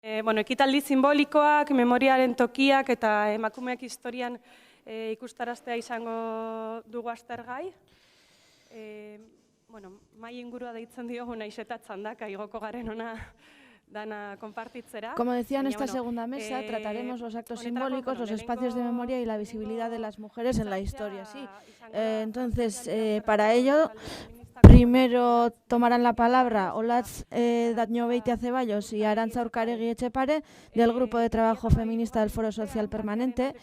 Bueno, ekitaldi simbolikoak, memoriaren tokiak eta emakumeak historian ikustaraztea izango dugu aztergai. Bueno, mai ingurua deitzen diogu naiz eta txandaka igoko garen ona dana konpartitzera. Como decía en esta segunda mesa, trataremos los actos simbólicos, los espacios de memoria y la visibilidad de las mujeres en la historia. Sí. Entonces, para ello, primero tomarán la palabra Olatz Dañobeititia Ceballos y Arantza Urkaregui Etxepare, del Grupo de Trabajo Feminista del Foro Social Permanente.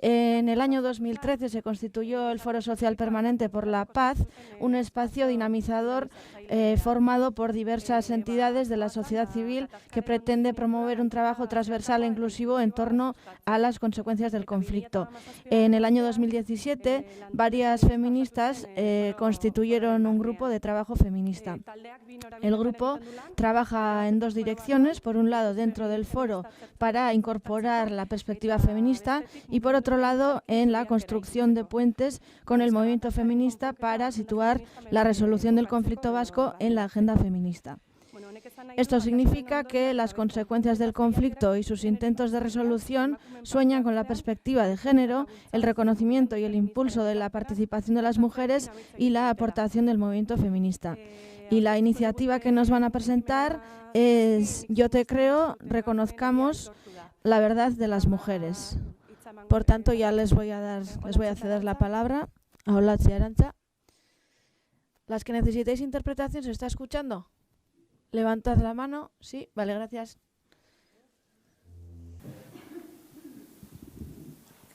En el año 2013 se constituyó el Foro Social Permanente por la Paz, un espacio dinamizador formado por diversas entidades de la sociedad civil que pretende promover un trabajo transversal e inclusivo en torno a las consecuencias del conflicto. En el año 2017, varias feministas constituyeron un grupo de trabajo feminista. El grupo trabaja en dos direcciones: por un lado dentro del foro para incorporar la perspectiva feminista y por otro lado en la construcción de puentes con el movimiento feminista para situar la resolución del conflicto vasco en la agenda feminista. Esto significa que las consecuencias del conflicto y sus intentos de resolución sueñan con la perspectiva de género, el reconocimiento y el impulso de la participación de las mujeres y la aportación del movimiento feminista. Y la iniciativa que nos van a presentar es Yo te creo, reconozcamos la verdad de las mujeres. Por tanto, ya les voy a ceder la palabra a Olatz y Arantza. Las que necesitéis interpretación, ¿se está escuchando? Levantad la mano. Sí, vale, gracias.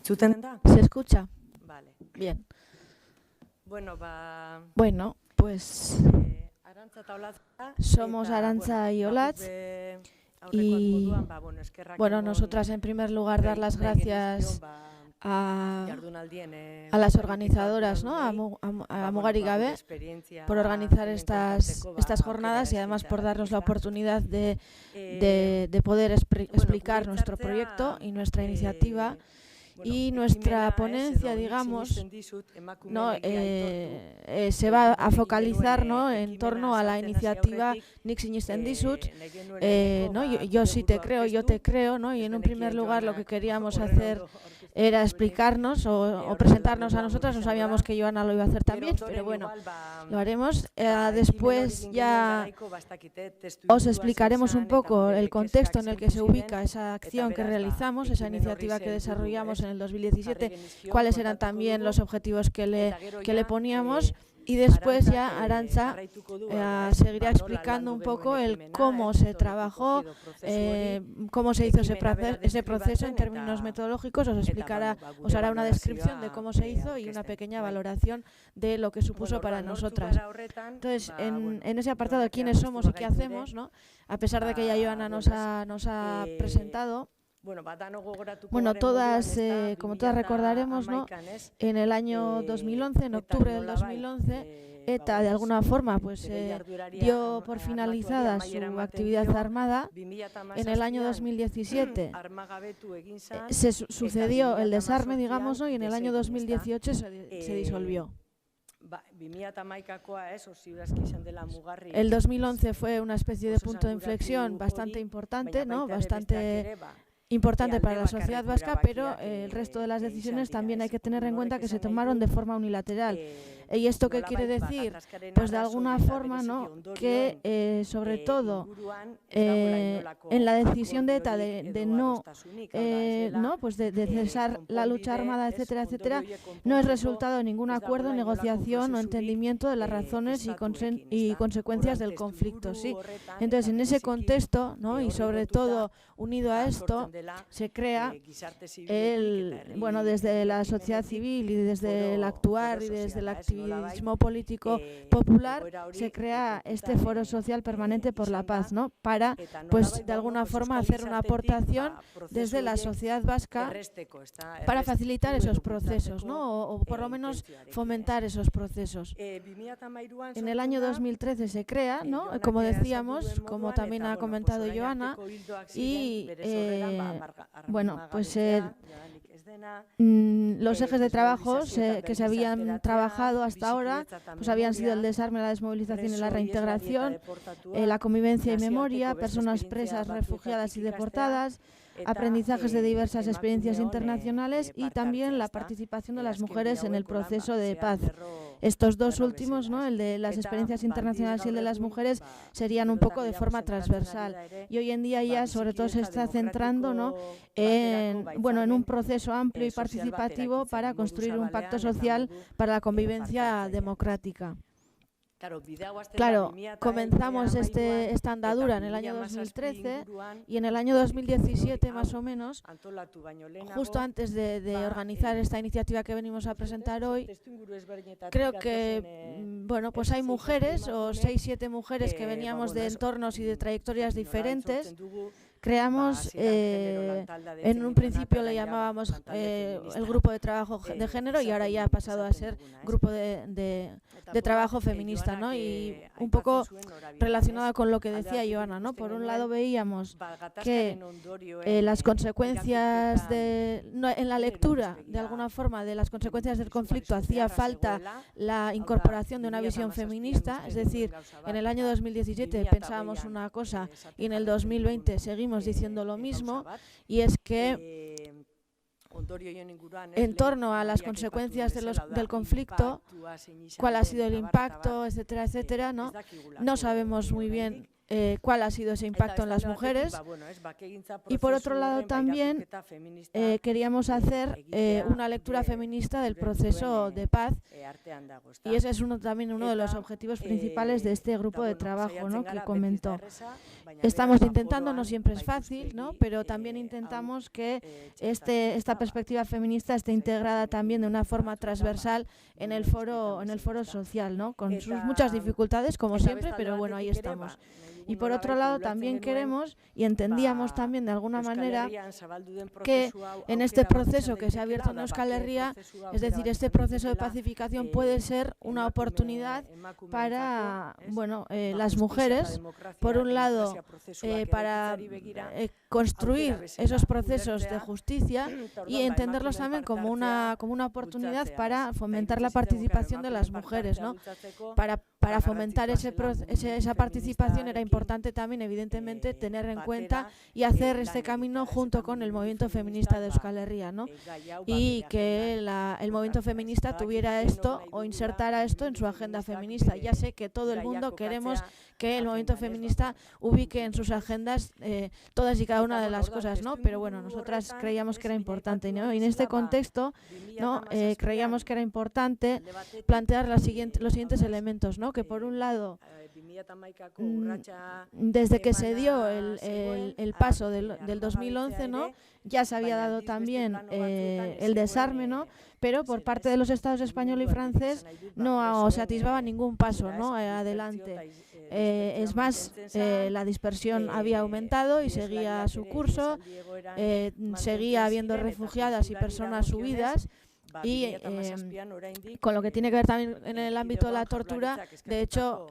¿Se escucha? Vale. Bien. Bueno, pues somos Arantza y Olatz. Y bueno, nosotras en primer lugar dar las gracias a las organizadoras, ¿no? a Mugarik Gabe, por organizar estas jornadas y además por darnos la oportunidad de poder explicar nuestro proyecto y nuestra iniciativa. Y nuestra ponencia, digamos, ¿no? Se va a focalizar, ¿no? en torno a la iniciativa Nik Sinesten Dizut, ¿no? Yo sí te creo, yo te creo, ¿no? Y en un primer lugar lo que queríamos hacer era explicarnos o presentarnos a nosotras. No sabíamos que Joana lo iba a hacer también, pero bueno, lo haremos. Después ya os explicaremos un poco el contexto en el que se ubica esa acción que realizamos, esa iniciativa que desarrollamos en el 2017, cuáles eran también los objetivos que le poníamos. Y después ya Arantza seguirá explicando un poco el cómo se trabajó, cómo se hizo ese proceso en términos metodológicos. Os hará una descripción de cómo se hizo y una pequeña valoración de lo que supuso para nosotras. Entonces, en ese apartado de quiénes somos y qué hacemos, ¿no? A pesar de que ya Joana nos ha presentado, bueno, todas, como todas recordaremos, ¿no? En el año 2011, en octubre del 2011, ETA de alguna forma pues dio por finalizada su actividad armada. En el año 2017 se sucedió el desarme, digamos, ¿no? Y en el año 2018 se disolvió. El 2011 fue una especie de punto de inflexión bastante importante, ¿no? Bastante importante para la sociedad vasca, pero el resto de las decisiones también hay que tener en cuenta que se tomaron de forma unilateral. ¿Y esto qué quiere decir? Pues de alguna forma, ¿no? Que sobre todo en la decisión de ETA de no cesar la lucha armada, etcétera, etcétera, no es resultado de ningún acuerdo, negociación o entendimiento de las razones y consecuencias del conflicto, ¿sí? Entonces, en ese contexto, ¿no? Y sobre todo unido a esto, se crea desde la sociedad civil y desde el actuar y desde el activismo político popular, se crea este Foro Social Permanente por la Paz, ¿no? Para, pues, de alguna forma hacer una aportación desde la sociedad vasca para facilitar esos procesos, ¿no? O por lo menos fomentar esos procesos. En el año 2013 se crea, ¿no? Como decíamos, como también ha comentado Joana, y bueno, pues los ejes de trabajo que se habían trabajado hasta ahora pues habían sido el desarme, la desmovilización y la reintegración, la convivencia y memoria, personas presas, refugiadas y deportadas, aprendizajes de diversas experiencias internacionales y también la participación de las mujeres en el proceso de paz. Estos dos últimos, ¿no?, el de las experiencias internacionales y el de las mujeres, serían un poco de forma transversal. Y hoy en día ya sobre todo se está centrando, ¿no?, en un proceso amplio y participativo para construir un pacto social para la convivencia democrática. Claro, comenzamos esta andadura en el año 2013 y en el año 2017 más o menos, justo antes de organizar esta iniciativa que venimos a presentar hoy, creo que pues hay mujeres o 6-7 mujeres que veníamos de entornos y de trayectorias diferentes. Creamos, en un principio le llamábamos el grupo de trabajo de género y ahora ya ha pasado a ser grupo de trabajo feminista, ¿no? Y un poco relacionado con lo que decía Joana, ¿no? Por un lado veíamos que las consecuencias en la lectura, de alguna forma, de las consecuencias del conflicto hacía falta la incorporación de una visión feminista, es decir, en el año 2017 pensábamos una cosa y en el 2020 seguimos diciendo lo mismo, y es que en torno a las consecuencias del conflicto, cuál ha sido el impacto, etcétera, etcétera, no sabemos muy bien cuál ha sido ese impacto en las mujeres. Y por otro lado también queríamos hacer una lectura feminista del proceso de paz, y ese es también uno de los objetivos principales de este grupo de trabajo, ¿no?, que comentó. Estamos intentando, no siempre es fácil, ¿no?, pero también intentamos que esta perspectiva feminista esté integrada también de una forma transversal en el foro social, ¿no?, con sus muchas dificultades como siempre, pero bueno, ahí estamos. Y por otro lado también queremos y entendíamos también de alguna manera que en este proceso que se ha abierto en Euskal Herria, es decir, este proceso de pacificación puede ser una oportunidad para las mujeres, por un lado, para construir esos procesos de justicia y entenderlos también como una oportunidad para fomentar la participación de las mujeres, ¿no? Para fomentar esa participación era importante también, evidentemente, tener en cuenta y hacer este camino junto con el movimiento feminista de Euskal Herria, ¿no? Y que el movimiento feminista tuviera esto o insertara esto en su agenda feminista. Ya sé que todo el mundo queremos que el movimiento feminista ubique en sus agendas todas y cada una de las cosas, ¿no? Pero bueno, nosotras creíamos que era importante, ¿no? Y en este contexto, ¿no?, creíamos que era importante plantear los siguientes elementos, ¿no? Que por un lado, desde que se dio el paso del 2011, ¿no?, ya se había dado también el desarme, ¿no?, pero por parte de los estados español y francés no se atisbaba ningún paso, ¿no?, adelante. Es más, la dispersión había aumentado y seguía su curso, seguía habiendo refugiadas y personas huidas. Y con lo que tiene que ver también en el ámbito de la tortura, de hecho,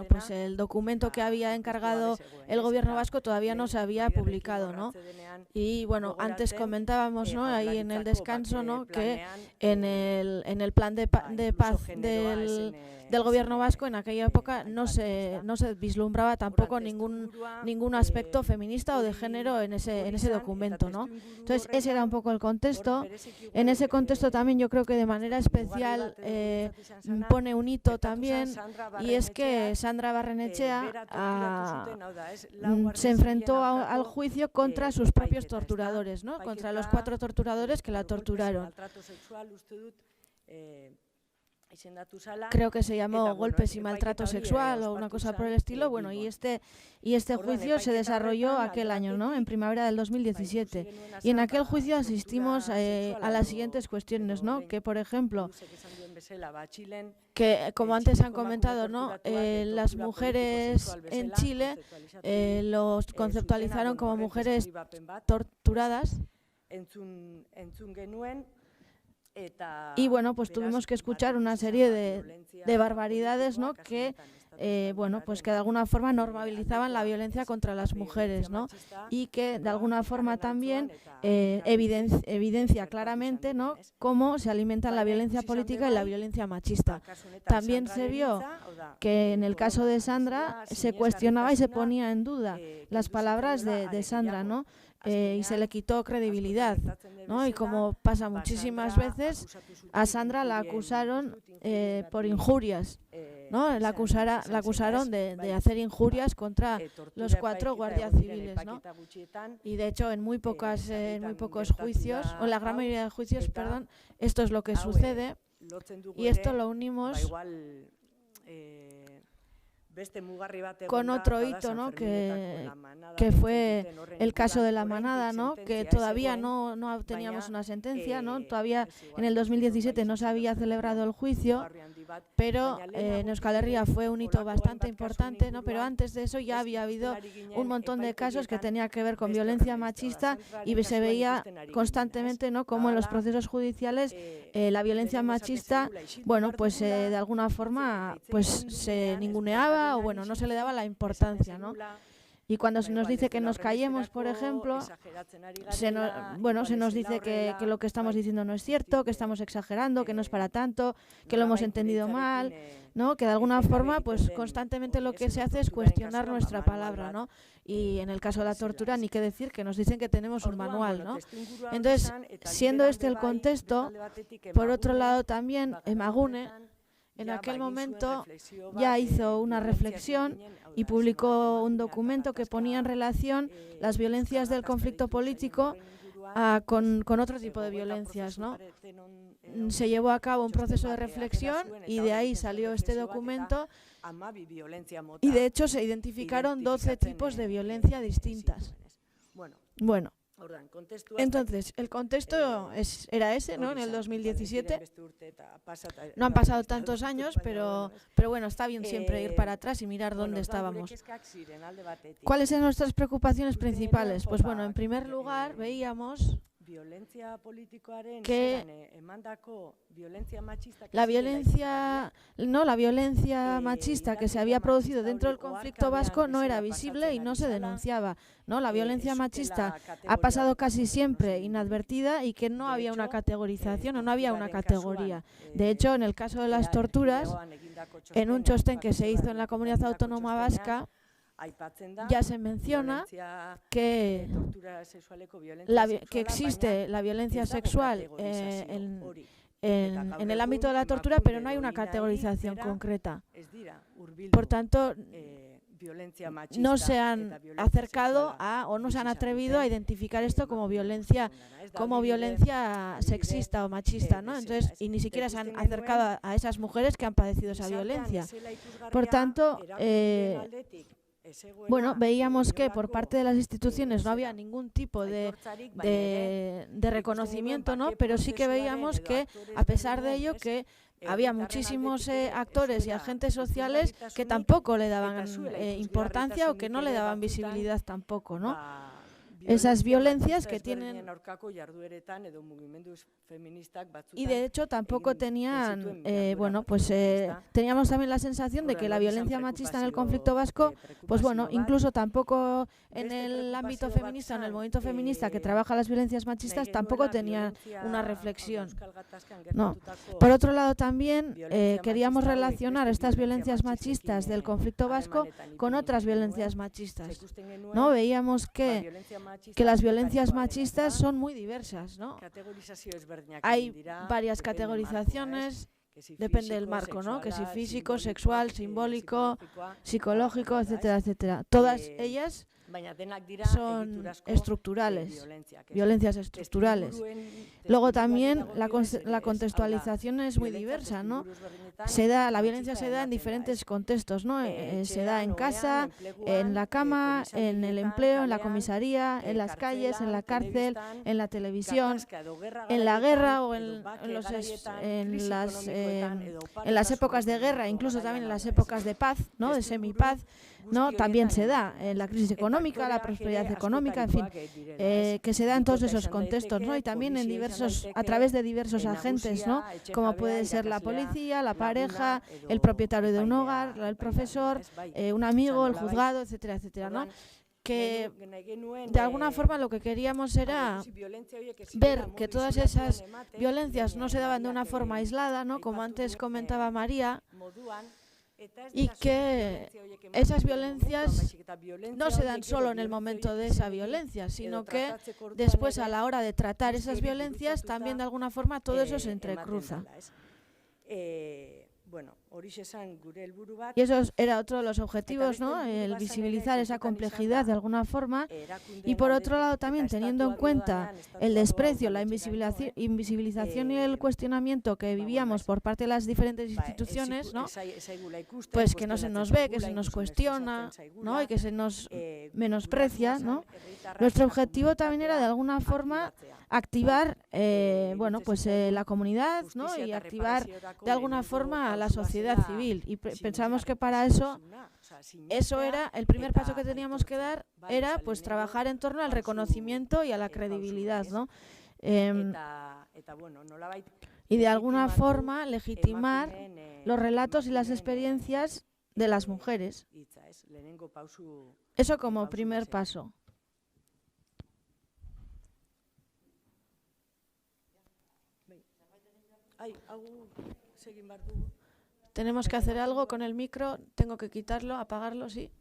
pues el documento que había encargado el gobierno vasco todavía no se había publicado, ¿no? Y bueno, antes comentábamos, ¿no?, ahí en el descanso, ¿no?, que en el plan de paz del gobierno vasco en aquella época no se vislumbraba tampoco ningún aspecto feminista o de género en ese documento, ¿no? Entonces ese era un poco el contexto. En ese contexto también yo creo que de manera especial pone un hito también, y es que Sandra Barrenechea se enfrentó al juicio contra sus propios torturadores, ¿no?, contra los 4 torturadores que la torturaron. Creo que se llamó golpes y maltrato sexual o una cosa por el estilo. Bueno, y este juicio se desarrolló aquel año, ¿no?, en primavera del 2017. Y en aquel juicio asistimos a las siguientes cuestiones, ¿no?, que por ejemplo, que como antes han comentado, ¿no?, las mujeres en Chile los conceptualizaron como mujeres torturadas. Y bueno, pues tuvimos que escuchar una serie de barbaridades, ¿no?, que bueno, pues que de alguna forma normalizaban la violencia contra las mujeres, ¿no? Y que de alguna forma también evidencia claramente, ¿no?, cómo se alimentan la violencia política y la violencia machista. También se vio que en el caso de Sandra se cuestionaba y se ponía en duda las palabras de Sandra, ¿no? Y se le quitó credibilidad, ¿no? Y como pasa muchísimas veces, a Sandra la acusaron por injurias, ¿no? La acusaron de hacer injurias contra los 4 guardias civiles, ¿no? Y de hecho en muy pocos juicios, o en la gran mayoría de juicios, perdón, esto es lo que sucede, y esto lo unimos con otro hito, ¿no?, que fue el caso de la manada, ¿no?, que todavía no teníamos una sentencia, ¿no? Todavía en el 2017 no se había celebrado el juicio, pero en Euskal Herria fue un hito bastante importante, ¿no? Pero antes de eso ya había habido un montón de casos que tenía que ver con violencia machista y se veía constantemente, ¿no?, como en los procesos judiciales la violencia machista, bueno, pues de alguna forma pues se ninguneaba, o bueno, no se le daba la importancia, ¿no? Y cuando se nos dice que nos callemos, por ejemplo, se nos dice que lo que estamos diciendo no es cierto, que estamos exagerando, que no es para tanto, que lo hemos entendido mal, ¿no? Que de alguna forma pues constantemente lo que se hace es cuestionar nuestra palabra, ¿no? Y en el caso de la tortura ni qué decir, que nos dicen que tenemos un manual, ¿no? Entonces, siendo este el contexto, por otro lado también Emagune en aquel momento ya hizo una reflexión y publicó un documento que ponía en relación las violencias del conflicto político con otro tipo de violencias, ¿no? Se llevó a cabo un proceso de reflexión y de ahí salió este documento, y de hecho se identificaron 12 tipos de violencia distintas. Bueno, entonces, el contexto era ese, ¿no?, en el 2017. No han pasado tantos años, pero bueno, está bien siempre ir para atrás y mirar dónde estábamos. ¿Cuáles eran nuestras preocupaciones principales? Pues bueno, en primer lugar veíamos que la violencia machista que se había producido dentro del conflicto vasco no era visible y no se denunciaba, ¿no? La violencia machista ha pasado casi siempre inadvertida y que no había una categorización o no había una categoría. De hecho, en el caso de las torturas, en un txosten que se hizo en la Comunidad Autónoma Vasca, ya se menciona que existe la violencia sexual en el ámbito de la tortura, pero no hay una categorización concreta. Por tanto, no se han acercado o no se han atrevido a identificar esto como violencia sexista o machista, ¿no? Entonces, y ni siquiera se han acercado a esas mujeres que han padecido esa violencia. Por tanto, bueno, veíamos que por parte de las instituciones no había ningún tipo de reconocimiento, ¿no? Pero sí que veíamos que, a pesar de ello, que había muchísimos actores y agentes sociales que tampoco le daban importancia o que no le daban visibilidad tampoco, ¿no? Esas violencias que tienen, y de hecho tampoco tenían, bueno, pues teníamos también la sensación de que la violencia machista en el conflicto vasco, pues bueno, incluso tampoco en el ámbito feminista, en el movimiento feminista que trabaja las violencias machistas, tampoco tenía una reflexión, no. Por otro lado también queríamos relacionar estas violencias machistas del conflicto vasco con otras violencias machistas, ¿no? Veíamos que las violencias machistas son muy diversas, ¿no? Hay varias categorizaciones, depende del marco, ¿no? Que si físico, sexual, simbólico, psicológico, etcétera, etcétera. Todas ellas son estructurales, violencias estructurales. Luego también la contextualización es muy diversa, ¿no? La violencia se da en diferentes contextos, ¿no? Se da en casa, en la cama, en el empleo, en la comisaría, en las calles, en la cárcel, en la televisión, en la guerra o en las épocas de guerra, incluso también en las épocas de paz, ¿no? De semipaz. ¿no? También se da en la crisis económica, la prosperidad económica, en fin, que se da en todos esos contextos, ¿no? Y también a través de diversos agentes, ¿no? Como puede ser la policía, la pareja, el propietario de un hogar, el profesor, un amigo, el juzgado, etcétera, etcétera, ¿no? Que de alguna forma lo que queríamos era ver que todas esas violencias no se daban de una forma aislada, ¿no? Como antes comentaba María, y que esas violencias no se dan solo en el momento de esa violencia, sino que después, a la hora de tratar esas violencias, también de alguna forma todo eso se entrecruza. Y eso era otro de los objetivos, ¿no? El visibilizar esa complejidad de alguna forma, y por otro lado también teniendo en cuenta el desprecio, la invisibilización y el cuestionamiento que vivíamos por parte de las diferentes instituciones, ¿no? Pues que no se nos ve, que se nos cuestiona, ¿no? Y que se nos menosprecia, ¿no? Nuestro objetivo también era de alguna forma activar bueno, pues la comunidad, ¿no? Y activar de alguna forma a la sociedad civil, y pensamos que para eso era el primer paso que teníamos que dar, era pues trabajar en torno al reconocimiento y a la credibilidad, ¿no? Y de alguna forma legitimar los relatos y las experiencias de las mujeres. Eso como primer paso. Tenemos que hacer algo con el micro, tengo que quitarlo, apagarlo, sí.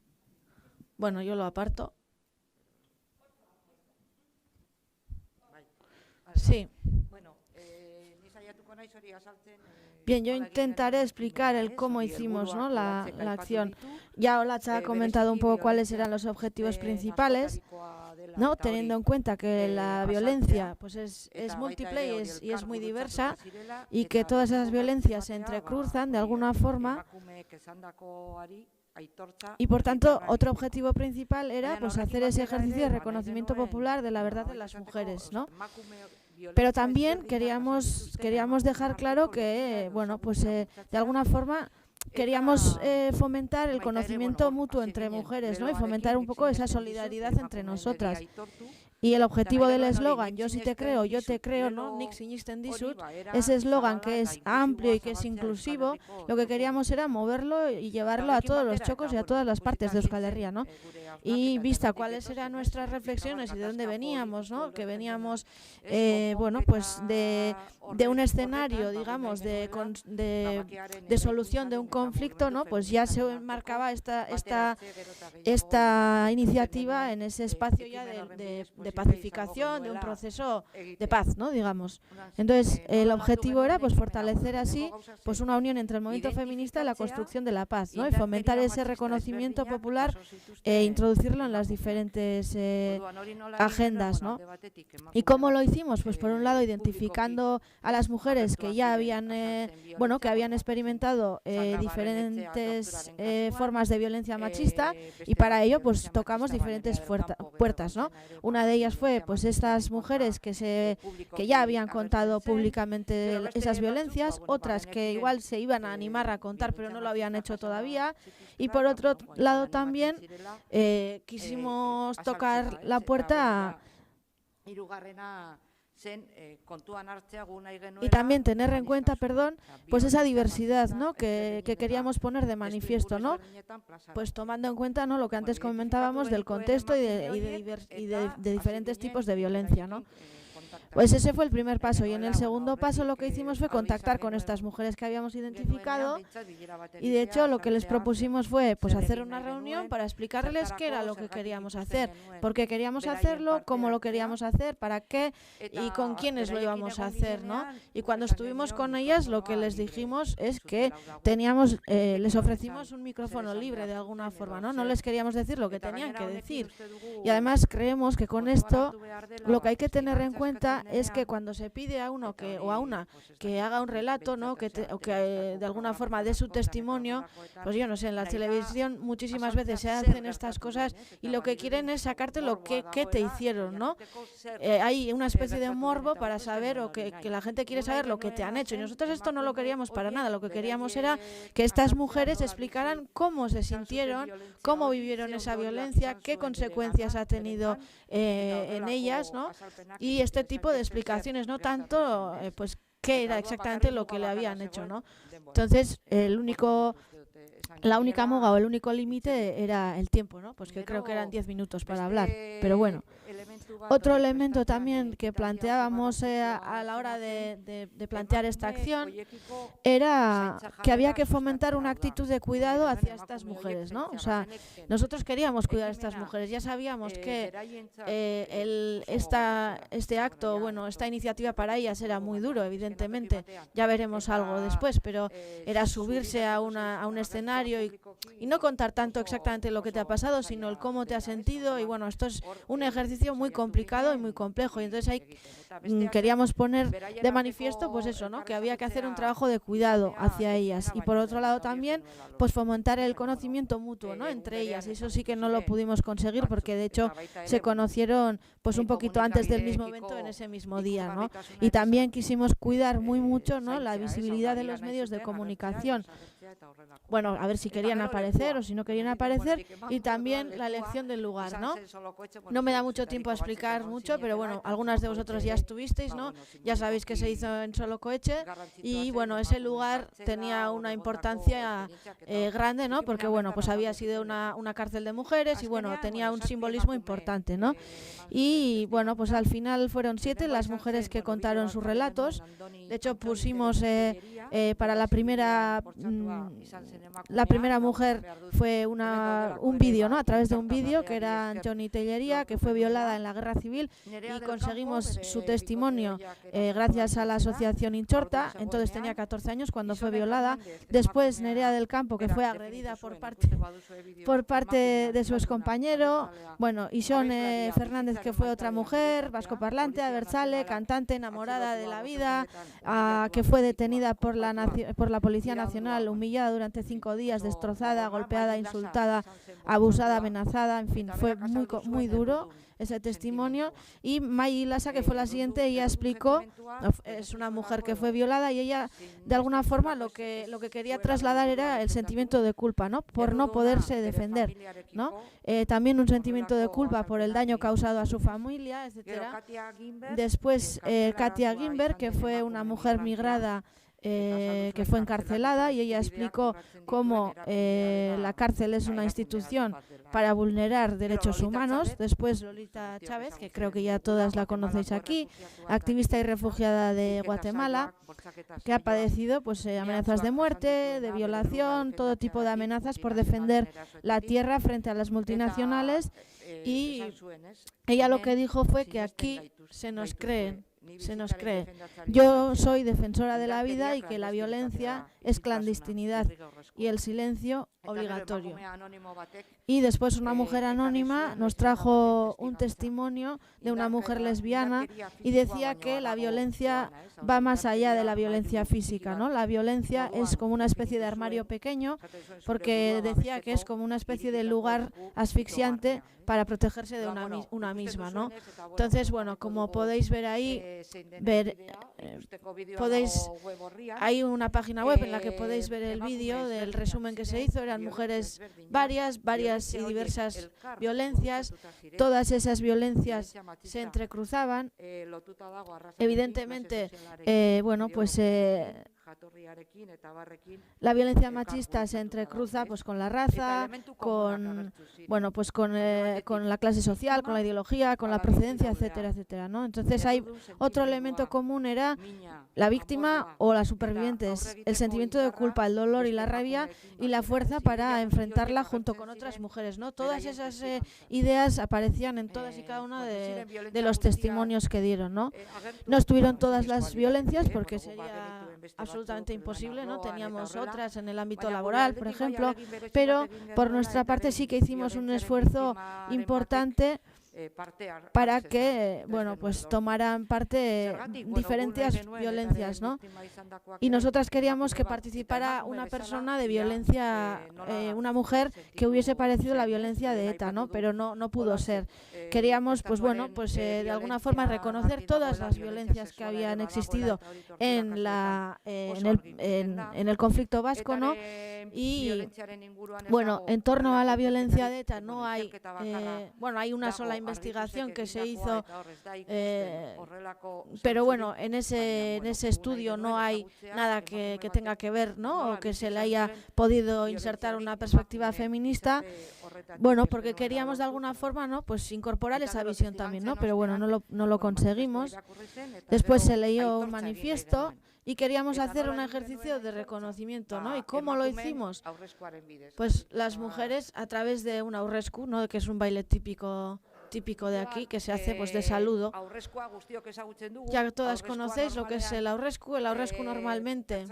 Bueno, yo lo aparto. Sí. Bien, yo intentaré explicar el cómo hicimos, ¿no? la acción. Ya Olatza ha comentado un poco cuáles eran los objetivos principales, ¿no? Teniendo en cuenta que la violencia pues es múltiple y es muy diversa, y que todas esas violencias se entrecruzan de alguna forma. Y por tanto, otro objetivo principal era pues hacer ese ejercicio de reconocimiento popular de la verdad de las mujeres, ¿no? Pero también queríamos dejar claro que, bueno, pues de alguna forma queríamos fomentar el conocimiento mutuo entre mujeres, ¿no? Y fomentar un poco esa solidaridad entre nosotras. Y el objetivo del eslogan, yo sí te creo, yo te creo, ¿no? Nik sinisten dizut, ese eslogan que es amplio y que es inclusivo, lo que queríamos era moverlo y llevarlo a todos los txokos y a todas las partes de Euskal Herria, ¿no? Y vista cuáles eran nuestras reflexiones y de dónde veníamos, ¿no? Que veníamos, bueno, pues de un escenario, digamos, de solución de un conflicto, ¿no? Pues ya se enmarcaba esta iniciativa en ese espacio ya de pacificación, de un proceso de paz, ¿no? Digamos. Entonces, el objetivo era pues fortalecer así pues una unión entre el movimiento feminista y la construcción de la paz, ¿no? Y fomentar ese reconocimiento popular e introducirlo en las diferentes agendas, ¿no? ¿Y cómo lo hicimos? Pues por un lado identificando a las mujeres que ya habían bueno, que habían experimentado diferentes formas de violencia machista, y para ello pues tocamos diferentes puertas, ¿no? Una de ellas fue pues estas mujeres que ya habían contado públicamente esas violencias, otras que igual se iban a animar a contar pero no lo habían hecho todavía, y por otro lado también quisimos tocar la puerta y también tener en cuenta, pues esa diversidad, ¿no? que queríamos poner de manifiesto, ¿no? Pues tomando en cuenta, ¿no? Lo que antes comentábamos del contexto y de diferentes tipos de violencia, ¿no? Pues ese fue el primer paso, y en el segundo paso lo que hicimos fue contactar con estas mujeres que habíamos identificado, y de hecho lo que les propusimos fue pues hacer una reunión para explicarles qué era lo que queríamos hacer, por qué queríamos hacerlo, cómo lo queríamos hacer, para qué y con quiénes lo íbamos a hacer, ¿no? Y cuando estuvimos con ellas lo que les dijimos es que les ofrecimos un micrófono libre de alguna forma, ¿no? No les queríamos decir lo que tenían que decir, y además creemos que con esto lo que hay que tener en cuenta cuenta es que cuando se pide a uno o a una que haga un relato, ¿no? o que de alguna forma dé su testimonio, pues yo no sé, en la televisión muchísimas veces se hacen estas cosas y lo que quieren es sacarte lo que te hicieron, ¿no? Hay una especie de morbo para saber o que la gente quiere saber lo que te han hecho, y nosotros esto no lo queríamos para nada. Lo que queríamos era que estas mujeres explicaran cómo se sintieron, cómo vivieron esa violencia, qué consecuencias ha tenido en ellas, ¿no? Y este tipo de explicaciones, no tanto pues qué era exactamente lo que le habían hecho, ¿no? Entonces la única muga o el único límite era el tiempo, ¿no? Pues que creo que eran 10 minutos para hablar, pero bueno. Otro elemento también que planteábamos a la hora de plantear esta acción era que había que fomentar una actitud de cuidado hacia estas mujeres, ¿no? O sea, nosotros queríamos cuidar a estas mujeres, ya sabíamos que este acto, bueno, esta iniciativa para ellas era muy duro, evidentemente, ya veremos algo después, pero era subirse a un escenario y no contar tanto exactamente lo que te ha pasado, sino el cómo te has sentido, y bueno, esto es un ejercicio muy complicado y muy complejo, y entonces ahí queríamos poner de manifiesto pues eso, ¿no? Que había que hacer un trabajo de cuidado hacia ellas, y por otro lado también pues fomentar el conocimiento mutuo, ¿no? Entre ellas, y eso sí que no lo pudimos conseguir porque de hecho se conocieron pues un poquito antes del mismo evento, en ese mismo día, ¿no? Y también quisimos cuidar muy mucho, ¿no? La visibilidad de los medios de comunicación, bueno, a ver si querían aparecer o si no querían aparecer, y también la elección del lugar, ¿no? No me da mucho tiempo a explicar mucho, pero bueno, algunas de vosotros ya estuvisteis, ¿no? Ya sabéis que se hizo en Solocoetxe, y bueno, ese lugar tenía una importancia grande, ¿no? Porque bueno, pues había sido una cárcel de mujeres y bueno, tenía un simbolismo importante, ¿no? Y bueno, pues al final fueron 7 las mujeres que contaron sus relatos. De hecho, pusimos para la primera mujer fue un vídeo, ¿no? A través de un vídeo, que era Johnny Tellería, que fue violada en la Guerra Civil, y conseguimos su testimonio gracias a la asociación Inchorta. Entonces tenía 14 años cuando fue violada. Después Nerea del Campo, que fue agredida por parte de su excompañero. Bueno, y Xone Fernández, que fue otra mujer, vascoparlante, abertzale, cantante, enamorada de la vida, que fue detenida por la Policía Nacional, humillada durante 5 días, destrozada, golpeada, insultada, abusada, amenazada, en fin, fue muy duro ese testimonio. Y May Lasa, que fue la siguiente, ella explicó, es una mujer que fue violada, y ella de alguna forma lo que quería trasladar era el sentimiento de culpa, ¿no? Por no poderse defender, ¿no? También un sentimiento de culpa por el daño causado a su familia, etcétera. Después Katia Gimberg, que fue una mujer migrada que fue encarcelada, y ella explicó cómo la cárcel es una institución para vulnerar derechos humanos. Después Lolita Chávez, que creo que ya todas la conocéis aquí, activista y refugiada de Guatemala, que ha padecido pues amenazas de muerte, de violación, todo tipo de amenazas por defender la tierra frente a las multinacionales, y ella lo que dijo fue que aquí se nos cree. Yo soy defensora de la vida y que la violencia es clandestinidad y el silencio obligatorio. Y después una mujer anónima nos trajo un testimonio de una mujer lesbiana, y decía que la violencia va más allá de la violencia física, ¿no? La violencia es como una especie de armario pequeño, porque decía que es como una especie de lugar asfixiante para protegerse de una misma, ¿no? Entonces, bueno, como podéis ver ahí, hay una página web en la que podéis ver el vídeo del resumen que se hizo. Eran mujeres varias y diversas violencias. Todas esas violencias se entrecruzaban. Evidentemente, bueno, pues la violencia machista se entrecruza pues con la raza, con la clase social, con la ideología, con la procedencia, etcétera, etcétera, ¿no? Entonces hay otro elemento común, era la víctima o las supervivientes, el sentimiento de culpa, el dolor y la rabia, y la fuerza para enfrentarla junto con otras mujeres, ¿no? Todas esas ideas aparecían en todas y cada uno de los testimonios que dieron, ¿no? No estuvieron todas las violencias porque sería absolutamente imposible, ¿no? Teníamos otras en el ámbito laboral, por ejemplo, pero por nuestra parte sí que hicimos un esfuerzo importante para que, bueno, pues tomaran parte diferentes violencias, ¿no? Y nosotras queríamos que participara una persona de violencia, una mujer que hubiese parecido la violencia de ETA, ¿no? Pero no pudo ser. Queríamos, pues bueno, pues de alguna forma reconocer todas las violencias que habían existido en el conflicto vasco, ¿no? Y bueno, en torno a la violencia de ETA no hay, bueno, hay una sola investigación que se hizo, pero bueno, en ese estudio no hay nada que tenga que ver, ¿no? O que se le haya podido insertar una perspectiva feminista, bueno, porque queríamos de alguna forma, ¿no? Pues incorporar esa visión también, ¿no? Pero bueno, no lo conseguimos. Después se leyó un manifiesto y queríamos hacer un ejercicio de reconocimiento, ¿no? ¿Y cómo lo hicimos? Pues las mujeres a través de un aurresku, ¿no? Que es un baile típico de aquí, que se hace pues de saludo. Ya todas conocéis lo que es el aurresku. El aurresku normalmente,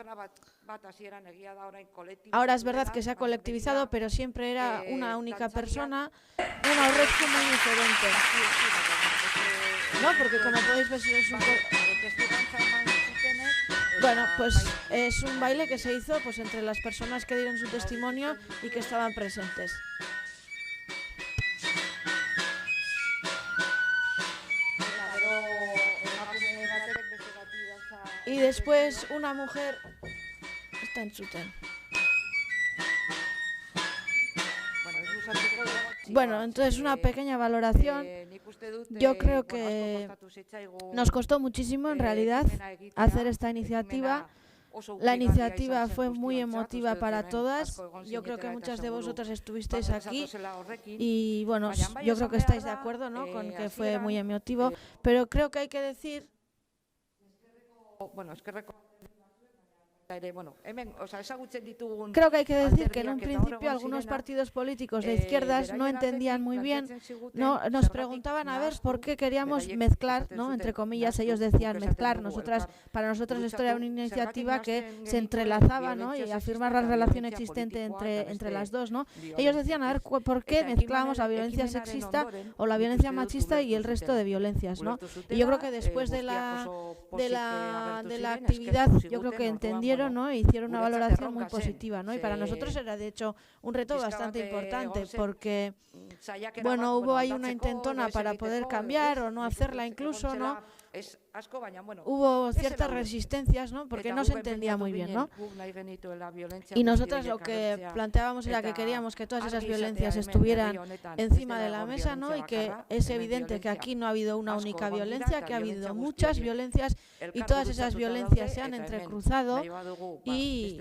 ahora es verdad que se ha colectivizado, pero siempre era una única persona, un aurresku muy diferente. No, porque como podéis ver es un... Bueno, pues es un baile que se hizo pues entre las personas que dieron su testimonio y que estaban presentes. Y después una mujer está en zuten. Bueno, entonces una pequeña valoración. Yo creo que nos costó muchísimo en realidad hacer esta iniciativa. La iniciativa fue muy emotiva para todas. Yo creo que muchas de vosotras estuvisteis aquí y bueno, yo creo que estáis de acuerdo, ¿no? Con que fue muy emotivo, pero creo que hay que decir... Creo que hay que decir que en un principio algunos partidos políticos de izquierdas no entendían muy bien, no nos preguntaban a ver por qué queríamos mezclar, ¿no? Entre comillas, ellos decían mezclar. Para nosotros esto era una iniciativa que se entrelazaba, ¿no? Y afirmar la relación existente entre las dos, ¿no? Ellos decían a ver por qué mezclábamos la violencia sexista o la violencia machista y el resto de violencias, ¿no? Y yo creo que después de la actividad, yo creo que entendieron, ¿no? E hicieron una valoración muy positiva, ¿no? Y para nosotros era de hecho un reto bastante importante porque, bueno, hubo ahí una intentona para poder cambiar o no hacerla incluso, ¿no? Hubo ciertas resistencias, ¿no? Porque no se entendía muy bien, ¿no? Y nosotros lo que planteábamos era que queríamos que todas esas violencias estuvieran encima de la mesa, ¿no? Y que es evidente que aquí no ha habido una única violencia, que ha habido muchas violencias y todas esas violencias se han entrecruzado y,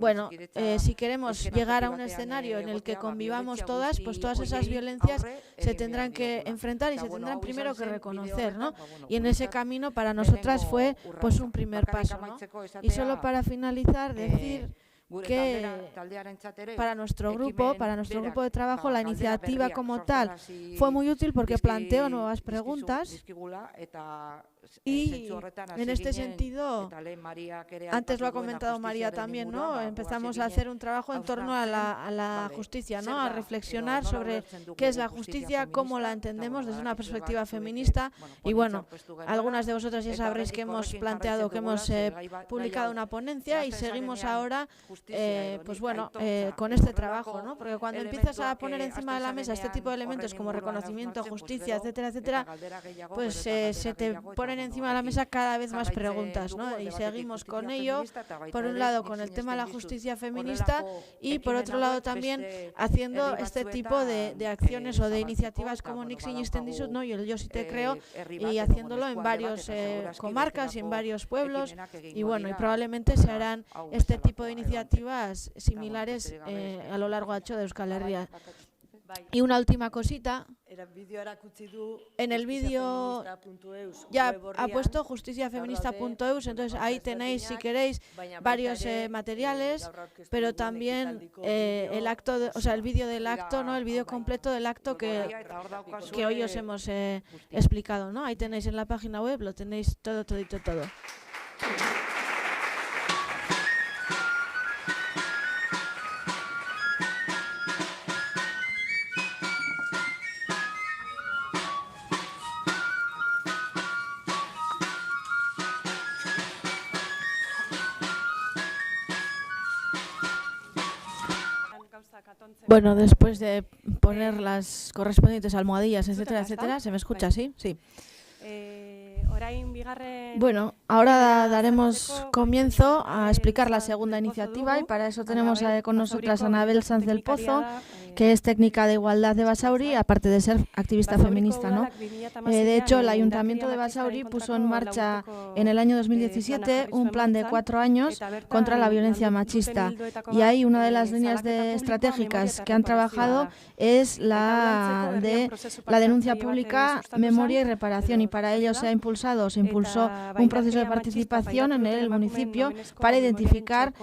bueno, si queremos llegar a un escenario en el que convivamos todas, pues todas esas violencias se tendrán que enfrentar y se tendrán primero que reconocer, ¿no? Y en ese camino para nosotras fue pues un primer paso, ¿no? Y solo para finalizar decir que para nuestro grupo de trabajo la iniciativa como tal fue muy útil porque planteó nuevas preguntas y en este sentido, antes lo ha comentado María también, ¿no? Empezamos a hacer un trabajo en torno a la justicia, ¿no? A reflexionar sobre qué es la justicia, cómo la entendemos desde una perspectiva feminista y bueno, algunas de vosotras ya sabréis que hemos planteado, que hemos publicado una ponencia y seguimos ahora pues bueno, con este trabajo, ¿no? Porque cuando empiezas a poner encima de la mesa este tipo de elementos como reconocimiento, justicia, etcétera, etcétera, pues se te ponen encima de la mesa cada vez más preguntas, ¿no? Y seguimos con ello, por un lado con el tema de la justicia feminista y por otro lado también haciendo este tipo de acciones o de iniciativas como Nik Sinisten Dizut, ¿no? Y el Yo sí te creo, y haciéndolo en varias comarcas y en varios pueblos y bueno, y probablemente se harán este tipo de iniciativas similares a lo largo ancho de Euskal Herria. Y una última cosita, en el vídeo ya ha puesto justiciafeminista.eus, entonces ahí tenéis, si queréis, varios materiales, pero también el acto, el vídeo del acto, ¿no? El vídeo completo del acto que hoy os hemos explicado, ¿no? Ahí tenéis en la página web, lo tenéis todo. Bueno, después de poner las correspondientes almohadillas, etcétera, etcétera, ¿se me escucha así? Sí. Bueno, ahora daremos comienzo a explicar la segunda iniciativa y para eso tenemos con nosotras a Anabel Sanz del Pozo, que es técnica de igualdad de Basauri, aparte de ser activista feminista, ¿no? De hecho, el Ayuntamiento de Basauri puso en marcha en el año 2017 un plan de 4 años contra la violencia machista y ahí una de las líneas estratégicas que han trabajado es la de la denuncia pública, memoria y reparación, y para ello se impulsó un proceso de participación en el municipio para identificar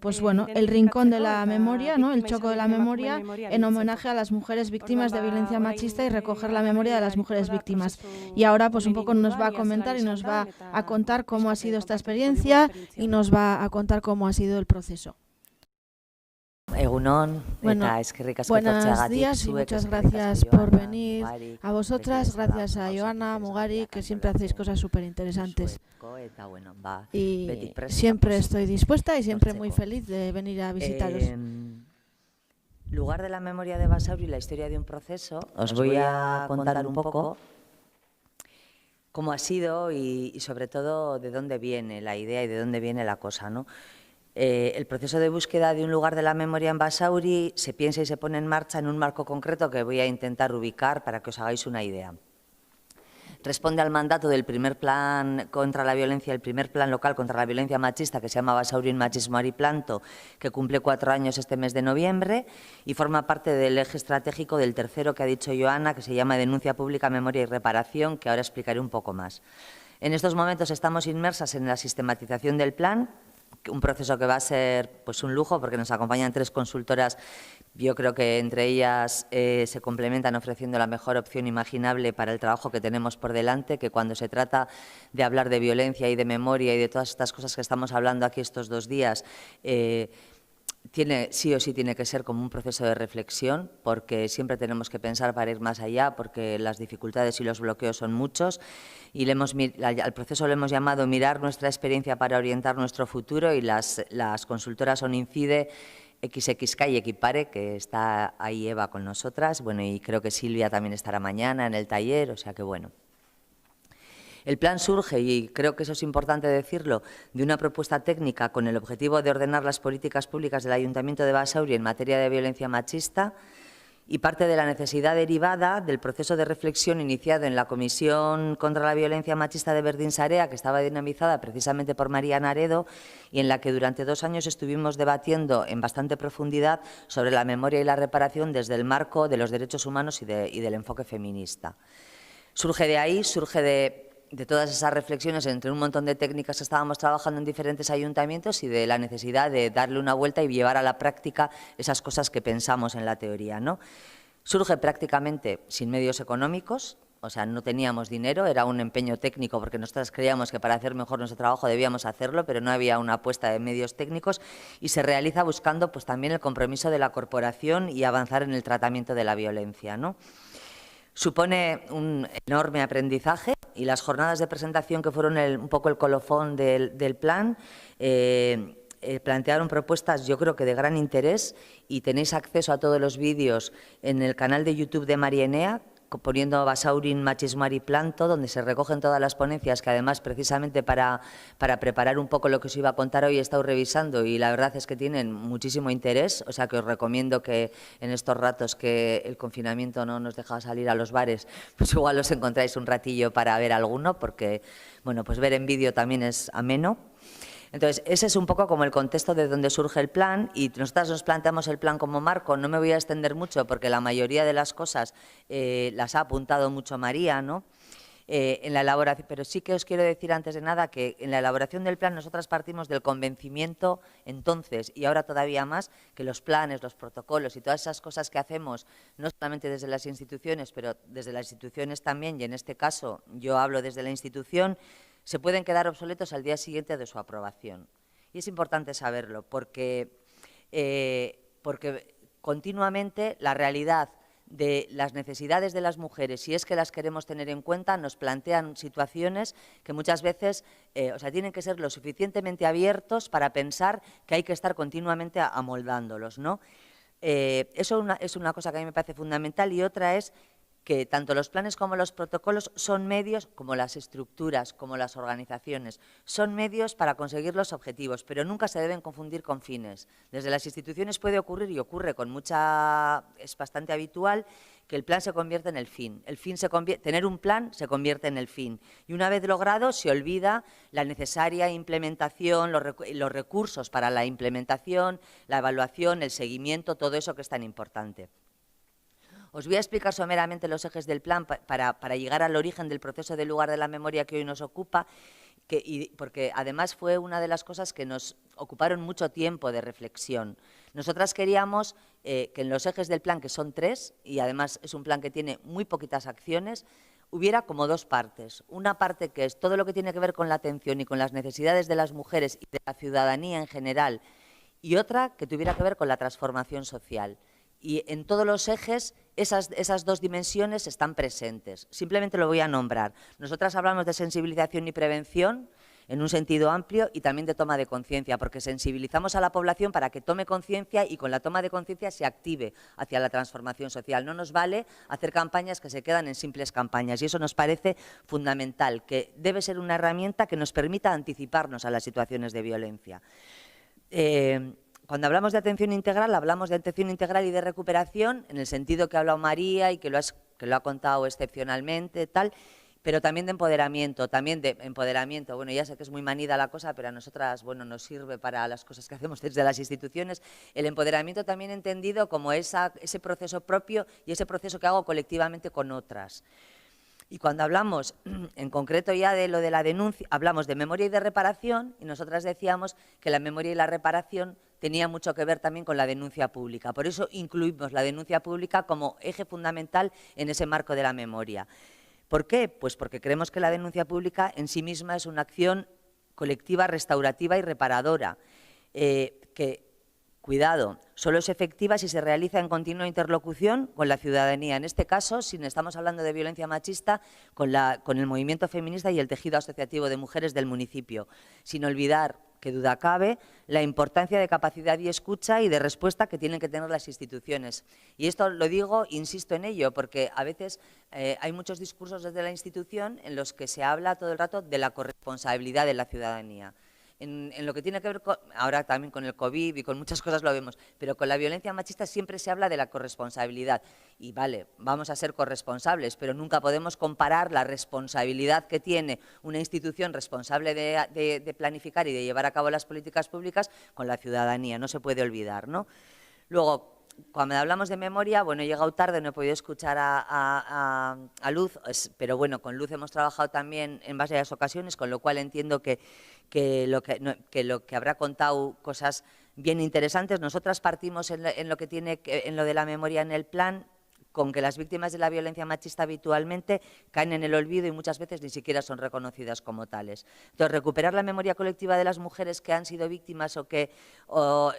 pues bueno, el rincón de la memoria, ¿no? El choco de la memoria, en homenaje a las mujeres víctimas de violencia machista y recoger la memoria de las mujeres víctimas. Y ahora pues un poco nos va a comentar y nos va a contar cómo ha sido esta experiencia y nos va a contar cómo ha sido el proceso. Egunon, bueno, buenos días y muchas gracias por venir a vosotras, gracias a Joana, Mugari, que siempre hacéis cosas súper interesantes. Y siempre estoy dispuesta y siempre muy feliz de venir a visitaros. Lugar de la memoria de Basauri, la historia de un proceso. Os voy a contar un poco cómo ha sido y sobre todo de dónde viene la idea y de dónde viene la cosa, ¿no? El proceso de búsqueda de un lugar de la memoria en Basauri se piensa y se pone en marcha en un marco concreto que voy a intentar ubicar para que os hagáis una idea. Responde al mandato del primer plan contra la violencia, el primer plan local contra la violencia machista, que se llama Basaurin Machismoari Planto, que cumple 4 años este mes de noviembre y forma parte del eje estratégico del tercero que ha dicho Joana, que se llama Denuncia Pública, Memoria y Reparación, que ahora explicaré un poco más. En estos momentos estamos inmersas en la sistematización del plan, un proceso que va a ser pues un lujo porque nos acompañan 3 consultoras, yo creo que entre ellas se complementan ofreciendo la mejor opción imaginable para el trabajo que tenemos por delante, que cuando se trata de hablar de violencia y de memoria y de todas estas cosas que estamos hablando aquí estos 2 días, sí o sí tiene que ser como un proceso de reflexión, porque siempre tenemos que pensar para ir más allá, porque las dificultades y los bloqueos son muchos, y al proceso le hemos llamado mirar nuestra experiencia para orientar nuestro futuro, y las consultoras son Incide, XXK y Equipare, que está ahí Eva con nosotras, bueno, y creo que Silvia también estará mañana en el taller, o sea que bueno. El plan surge, y creo que eso es importante decirlo, de una propuesta técnica con el objetivo de ordenar las políticas públicas del Ayuntamiento de Basauri en materia de violencia machista y parte de la necesidad derivada del proceso de reflexión iniciado en la Comisión contra la Violencia Machista de Berdin-Sarea, que estaba dinamizada precisamente por María Naredo y en la que durante 2 años estuvimos debatiendo en bastante profundidad sobre la memoria y la reparación desde el marco de los derechos humanos y del enfoque feminista. Surge de ahí, surge de todas esas reflexiones entre un montón de técnicas que estábamos trabajando en diferentes ayuntamientos y de la necesidad de darle una vuelta y llevar a la práctica esas cosas que pensamos en la teoría, ¿no? Surge prácticamente sin medios económicos, o sea, no teníamos dinero, era un empeño técnico porque nosotras creíamos que para hacer mejor nuestro trabajo debíamos hacerlo, pero no había una apuesta de medios técnicos, y se realiza buscando pues también el compromiso de la corporación y avanzar en el tratamiento de la violencia, ¿no? Supone un enorme aprendizaje, y las jornadas de presentación, que fueron un poco el colofón del plan, plantearon propuestas, yo creo que de gran interés, y tenéis acceso a todos los vídeos en el canal de YouTube de María Enea, poniendo Basaurin Machismoari Planto, donde se recogen todas las ponencias, que además precisamente para preparar un poco lo que os iba a contar hoy he estado revisando, y la verdad es que tienen muchísimo interés, o sea que os recomiendo que en estos ratos que el confinamiento no nos deja salir a los bares, pues igual os encontráis un ratillo para ver alguno, porque bueno, pues ver en vídeo también es ameno. Entonces, ese es un poco como el contexto de donde surge el plan, y nosotras nos planteamos el plan como marco. No me voy a extender mucho porque la mayoría de las cosas las ha apuntado mucho María, ¿no? En la elaboración, pero sí que os quiero decir antes de nada que en la elaboración del plan nosotras partimos del convencimiento entonces, y ahora todavía más, que los planes, los protocolos y todas esas cosas que hacemos, no solamente desde las instituciones, pero desde las instituciones también, y en este caso yo hablo desde la institución, se pueden quedar obsoletos al día siguiente de su aprobación. Y es importante saberlo porque continuamente la realidad de las necesidades de las mujeres, si es que las queremos tener en cuenta, nos plantean situaciones que muchas veces tienen que ser lo suficientemente abiertos para pensar que hay que estar continuamente amoldándolos, ¿no? Eso es una cosa que a mí me parece fundamental, y otra es que tanto los planes como los protocolos son medios, como las estructuras, como las organizaciones, son medios para conseguir los objetivos, pero nunca se deben confundir con fines. Desde las instituciones puede ocurrir, y ocurre es bastante habitual, que el plan se convierte en el fin. Tener un plan se convierte en el fin. Y una vez logrado, se olvida la necesaria implementación, los recursos para la implementación, la evaluación, el seguimiento, todo eso que es tan importante. Os voy a explicar someramente los ejes del plan para llegar al origen del proceso del lugar de la memoria que hoy nos ocupa, porque además fue una de las cosas que nos ocuparon mucho tiempo de reflexión. Nosotras queríamos que en los ejes del plan, que son 3, y además es un plan que tiene muy poquitas acciones, hubiera como 2 partes. Una parte que es todo lo que tiene que ver con la atención y con las necesidades de las mujeres y de la ciudadanía en general, y otra que tuviera que ver con la transformación social. Y en todos los ejes esas 2 dimensiones están presentes. Simplemente lo voy a nombrar. Nosotras hablamos de sensibilización y prevención en un sentido amplio, y también de toma de conciencia, porque sensibilizamos a la población para que tome conciencia, y con la toma de conciencia se active hacia la transformación social. No nos vale hacer campañas que se quedan en simples campañas, y eso nos parece fundamental, que debe ser una herramienta que nos permita anticiparnos a las situaciones de violencia. Cuando hablamos de atención integral y de recuperación, en el sentido que ha hablado María y que lo ha contado excepcionalmente, tal, pero también de empoderamiento, bueno, ya sé que es muy manida la cosa, pero a nosotras, bueno, nos sirve para las cosas que hacemos desde las instituciones. El empoderamiento también entendido como ese proceso propio y ese proceso que hago colectivamente con otras. Y cuando hablamos en concreto ya de lo de la denuncia, hablamos de memoria y de reparación, y nosotras decíamos que la memoria y la reparación tenía mucho que ver también con la denuncia pública. Por eso incluimos la denuncia pública como eje fundamental en ese marco de la memoria. ¿Por qué? Pues porque creemos que la denuncia pública en sí misma es una acción colectiva, restaurativa y reparadora, cuidado, solo es efectiva si se realiza en continua interlocución con la ciudadanía. En este caso, si estamos hablando de violencia machista, con el movimiento feminista y el tejido asociativo de mujeres del municipio, sin olvidar, que duda cabe, la importancia de capacidad y escucha y de respuesta que tienen que tener las instituciones. Y esto lo digo, insisto en ello, porque a veces hay muchos discursos desde la institución en los que se habla todo el rato de la corresponsabilidad de la ciudadanía. En lo que tiene que ver ahora también con el COVID y con muchas cosas lo vemos, pero con la violencia machista siempre se habla de la corresponsabilidad. Y vale, vamos a ser corresponsables, pero nunca podemos comparar la responsabilidad que tiene una institución responsable de planificar y de llevar a cabo las políticas públicas con la ciudadanía, no se puede olvidar, ¿no? Luego, cuando hablamos de memoria, bueno, he llegado tarde, no he podido escuchar a Luz, pero bueno, con Luz hemos trabajado también en varias ocasiones, con lo cual entiendo que lo que habrá contado cosas bien interesantes. Nosotras partimos en lo de la memoria en el plan, con que las víctimas de la violencia machista habitualmente caen en el olvido y muchas veces ni siquiera son reconocidas como tales. Entonces, recuperar la memoria colectiva de las mujeres que han sido víctimas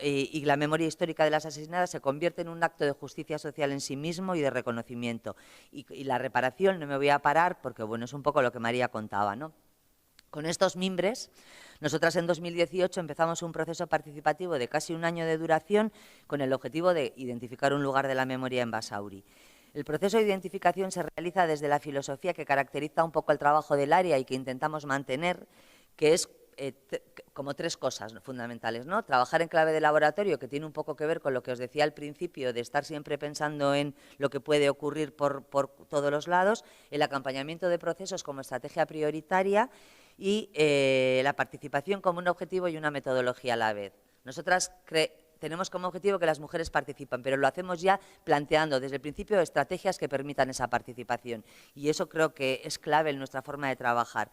y la memoria histórica de las asesinadas se convierte en un acto de justicia social en sí mismo y de reconocimiento. Y la reparación, no me voy a parar porque bueno, es un poco lo que María contaba, ¿no? Con estos mimbres, nosotras en 2018 empezamos un proceso participativo de casi un año de duración con el objetivo de identificar un lugar de la memoria en Basauri. El proceso de identificación se realiza desde la filosofía que caracteriza un poco el trabajo del área y que intentamos mantener, que es como 3 cosas fundamentales, ¿no? Trabajar en clave de laboratorio, que tiene un poco que ver con lo que os decía al principio, de estar siempre pensando en lo que puede ocurrir por todos los lados, el acompañamiento de procesos como estrategia prioritaria y la participación como un objetivo y una metodología a la vez. Nosotras tenemos como objetivo que las mujeres participen, pero lo hacemos ya planteando desde el principio estrategias que permitan esa participación, y eso creo que es clave en nuestra forma de trabajar.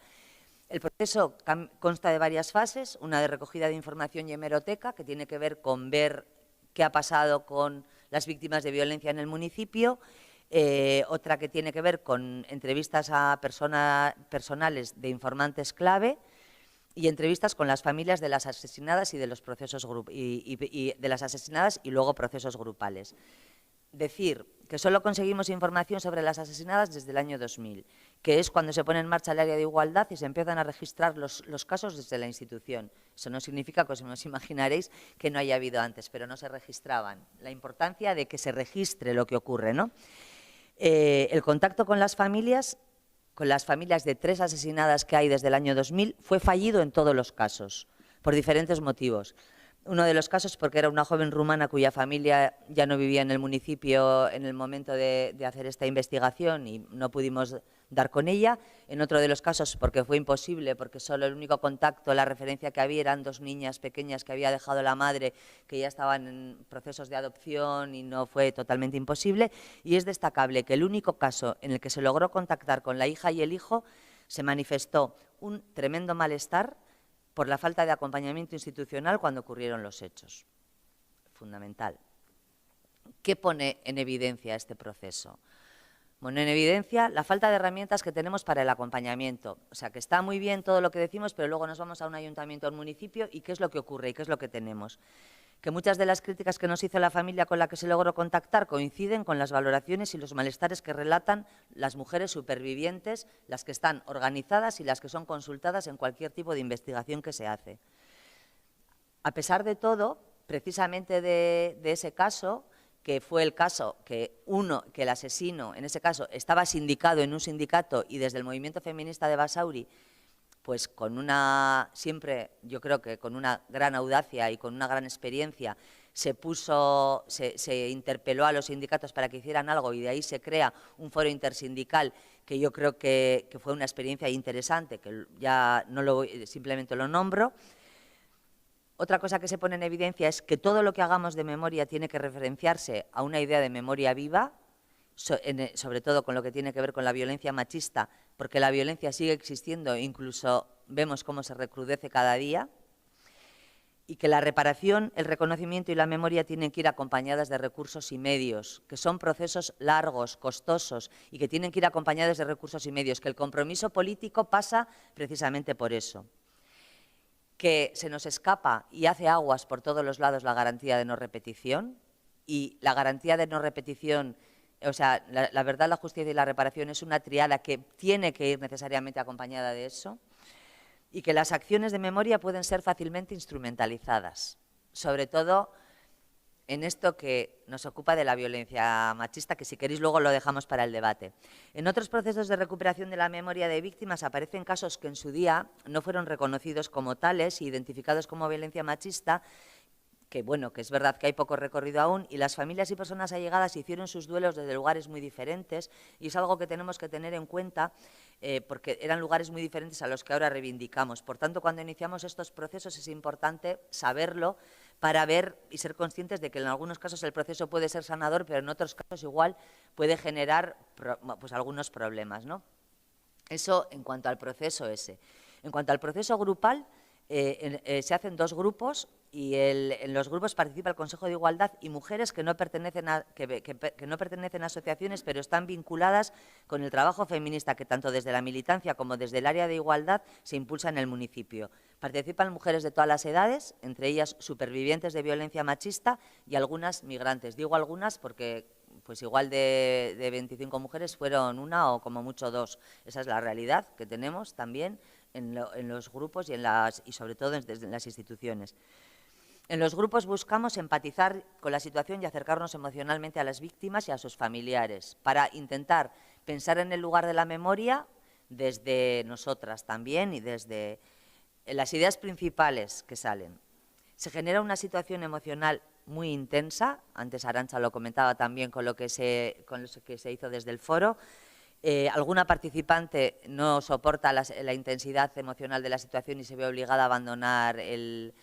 El proceso consta de varias fases, una de recogida de información y hemeroteca, que tiene que ver con ver qué ha pasado con las víctimas de violencia en el municipio, otra que tiene que ver con entrevistas a personales de informantes clave y entrevistas con las familias de las asesinadas y de los procesos de las asesinadas y luego procesos grupales. decir que solo conseguimos información sobre las asesinadas desde el año 2000, que es cuando se pone en marcha el área de igualdad y se empiezan a registrar los casos desde la institución. Eso no significa, como os imaginaréis, que no haya habido antes, pero no se registraban. La importancia de que se registre lo que ocurre, ¿no? El contacto con las familias de 3 asesinadas que hay desde el año 2000 fue fallido en todos los casos, por diferentes motivos. Uno de los casos porque era una joven rumana cuya familia ya no vivía en el municipio en el momento de hacer esta investigación y no pudimos dar con ella. En otro de los casos porque fue imposible, porque solo el único contacto, la referencia que había eran 2 niñas pequeñas que había dejado la madre, que ya estaban en procesos de adopción y no fue totalmente imposible. Y es destacable que el único caso en el que se logró contactar con la hija y el hijo se manifestó un tremendo malestar por la falta de acompañamiento institucional cuando ocurrieron los hechos. Fundamental. ¿Qué pone en evidencia este proceso? Bueno, en evidencia la falta de herramientas que tenemos para el acompañamiento. O sea, que está muy bien todo lo que decimos, pero luego nos vamos a un ayuntamiento o un municipio y ¿qué es lo que ocurre y qué es lo que tenemos? Que muchas de las críticas que nos hizo la familia con la que se logró contactar coinciden con las valoraciones y los malestares que relatan las mujeres supervivientes, las que están organizadas y las que son consultadas en cualquier tipo de investigación que se hace. A pesar de todo, precisamente de ese caso, que fue el caso que el asesino, en ese caso, estaba sindicado en un sindicato y desde el movimiento feminista de Basauri, pues siempre yo creo que con una gran audacia y con una gran experiencia, se interpeló a los sindicatos para que hicieran algo y de ahí se crea un foro intersindical que yo creo que fue una experiencia interesante, que ya simplemente lo nombro. Otra cosa que se pone en evidencia es que todo lo que hagamos de memoria tiene que referenciarse a una idea de memoria viva, sobre todo con lo que tiene que ver con la violencia machista, porque la violencia sigue existiendo, incluso vemos cómo se recrudece cada día, y que la reparación, el reconocimiento y la memoria tienen que ir acompañadas de recursos y medios, que son procesos largos, costosos, y que tienen que ir acompañados de recursos y medios, que el compromiso político pasa precisamente por eso. Que se nos escapa y hace aguas por todos los lados la garantía de no repetición, y la garantía de no repetición, o sea, la verdad, la justicia y la reparación es una triada que tiene que ir necesariamente acompañada de eso, y que las acciones de memoria pueden ser fácilmente instrumentalizadas, sobre todo en esto que nos ocupa de la violencia machista, que si queréis luego lo dejamos para el debate. En otros procesos de recuperación de la memoria de víctimas aparecen casos que en su día no fueron reconocidos como tales e identificados como violencia machista, que bueno, que es verdad que hay poco recorrido aún, y las familias y personas allegadas hicieron sus duelos desde lugares muy diferentes, y es algo que tenemos que tener en cuenta, porque eran lugares muy diferentes a los que ahora reivindicamos. Por tanto, cuando iniciamos estos procesos es importante saberlo para ver y ser conscientes de que en algunos casos el proceso puede ser sanador, pero en otros casos igual puede generar pues, algunos problemas, ¿no? Eso en cuanto al proceso ese. En cuanto al proceso grupal, se hacen 2 grupos y en los grupos participa el Consejo de Igualdad y mujeres que no pertenecen a asociaciones, pero están vinculadas con el trabajo feminista que tanto desde la militancia como desde el área de igualdad se impulsa en el municipio. Participan mujeres de todas las edades, entre ellas supervivientes de violencia machista y algunas migrantes. Digo algunas porque pues igual de 25 mujeres fueron 1 o como mucho 2. Esa es la realidad que tenemos también en los grupos y sobre todo desde las instituciones. En los grupos buscamos empatizar con la situación y acercarnos emocionalmente a las víctimas y a sus familiares para intentar pensar en el lugar de la memoria desde nosotras también y desde las ideas principales que salen. Se genera una situación emocional muy intensa, antes Arantxa lo comentaba también con lo que se hizo desde el foro. Alguna participante no soporta la intensidad emocional de la situación y se ve obligada a abandonar el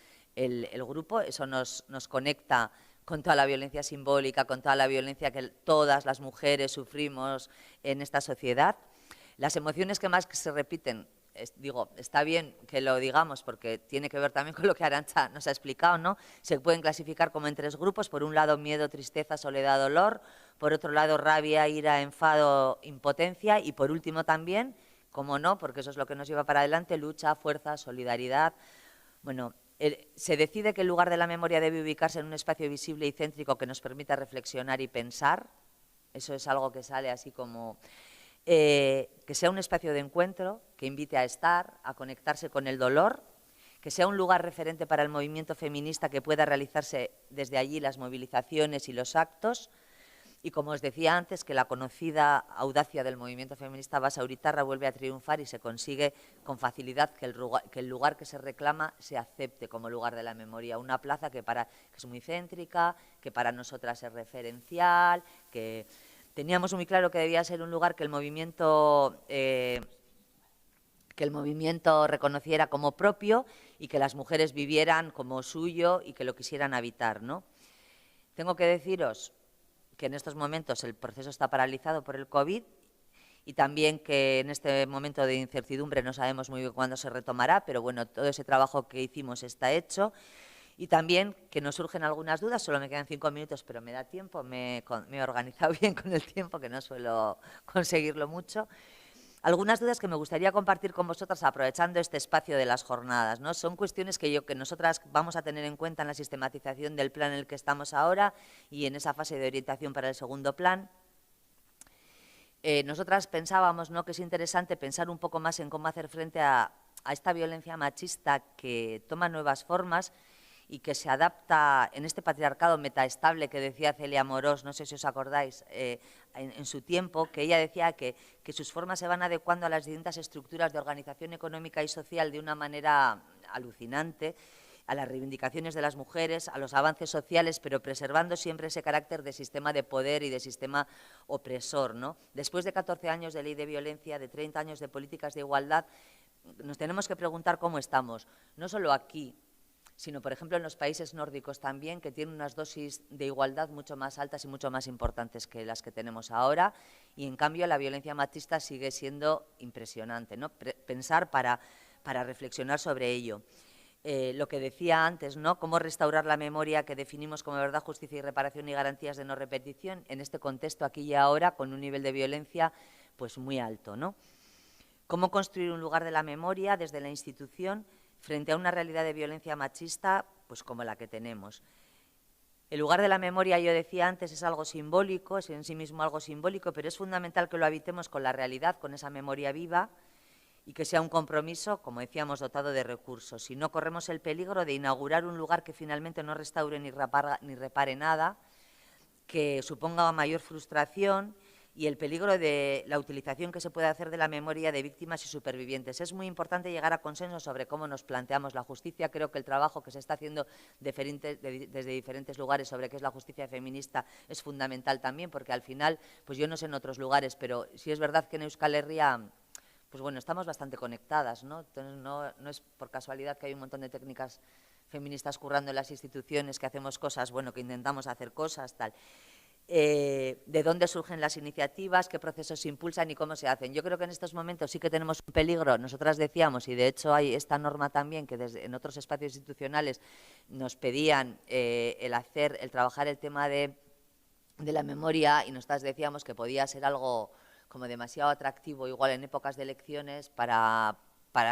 grupo. Eso nos conecta con toda la violencia simbólica, con toda la violencia que todas las mujeres sufrimos en esta sociedad. Las emociones que más se repiten, está bien que lo digamos porque tiene que ver también con lo que Arantxa nos ha explicado, ¿no? Se pueden clasificar como en 3 grupos, por un lado miedo, tristeza, soledad, dolor, por otro lado rabia, ira, enfado, impotencia y por último también, como no, porque eso es lo que nos lleva para adelante, lucha, fuerza, solidaridad. Bueno, Se decide que el lugar de la memoria debe ubicarse en un espacio visible y céntrico que nos permita reflexionar y pensar. Eso es algo que sale así como… que sea un espacio de encuentro, que invite a estar, a conectarse con el dolor, que sea un lugar referente para el movimiento feminista, que pueda realizarse desde allí las movilizaciones y los actos. Y como os decía antes, que la conocida audacia del movimiento feminista basauritarra vuelve a triunfar y se consigue con facilidad que el lugar que se reclama se acepte como lugar de la memoria. Una plaza que es muy céntrica, que para nosotras es referencial, que teníamos muy claro que debía ser un lugar que el movimiento reconociera como propio y que las mujeres vivieran como suyo y que lo quisieran habitar, ¿no? Tengo que deciros que en estos momentos el proceso está paralizado por el COVID y también que en este momento de incertidumbre no sabemos muy bien cuándo se retomará, pero bueno, todo ese trabajo que hicimos está hecho. Y también que nos surgen algunas dudas, solo me quedan 5 minutos, pero me da tiempo, me he organizado bien con el tiempo, que no suelo conseguirlo mucho. Algunas dudas que me gustaría compartir con vosotras aprovechando este espacio de las jornadas, ¿no? Son cuestiones que nosotras vamos a tener en cuenta en la sistematización del plan en el que estamos ahora y en esa fase de orientación para el segundo plan. Nosotras pensábamos, ¿no?, que es interesante pensar un poco más en cómo hacer frente a esta violencia machista que toma nuevas formas y que se adapta en este patriarcado metaestable que decía Celia Morós, no sé si os acordáis, en su tiempo, que ella decía que sus formas se van adecuando a las distintas estructuras de organización económica y social de una manera alucinante, a las reivindicaciones de las mujeres, a los avances sociales, pero preservando siempre ese carácter de sistema de poder y de sistema opresor, ¿no? Después de 14 años de ley de violencia, de 30 años de políticas de igualdad, nos tenemos que preguntar cómo estamos, no solo aquí, sino, por ejemplo, en los países nórdicos también, que tienen unas dosis de igualdad mucho más altas y mucho más importantes que las que tenemos ahora, y en cambio la violencia machista sigue siendo impresionante, ¿no? Pensar para reflexionar sobre ello. Lo que decía antes, ¿no?, cómo restaurar la memoria que definimos como verdad, justicia y reparación y garantías de no repetición en este contexto aquí y ahora, con un nivel de violencia pues muy alto, ¿no? Cómo construir un lugar de la memoria desde la institución frente a una realidad de violencia machista pues como la que tenemos. El lugar de la memoria, yo decía antes, es algo simbólico, es en sí mismo algo simbólico, pero es fundamental que lo habitemos con la realidad, con esa memoria viva, y que sea un compromiso, como decíamos, dotado de recursos. Si no, corremos el peligro de inaugurar un lugar que finalmente no restaure ni repare nada, que suponga mayor frustración y el peligro de la utilización que se puede hacer de la memoria de víctimas y supervivientes. Es muy importante llegar a consenso sobre cómo nos planteamos la justicia. Creo que el trabajo que se está haciendo desde diferentes lugares sobre qué es la justicia feminista es fundamental también, porque al final, pues yo no sé en otros lugares, pero sí es verdad que en Euskal Herria, pues bueno, estamos bastante conectadas, ¿no? Entonces no es por casualidad que hay un montón de técnicas feministas currando en las instituciones, que hacemos cosas, bueno, que intentamos hacer cosas, tal. De dónde surgen las iniciativas, qué procesos se impulsan y cómo se hacen. Yo creo que en estos momentos sí que tenemos un peligro. Nosotras decíamos, y de hecho hay esta norma también, que en otros espacios institucionales nos pedían el trabajar el tema de la memoria, y nosotras decíamos que podía ser algo como demasiado atractivo, igual en épocas de elecciones, para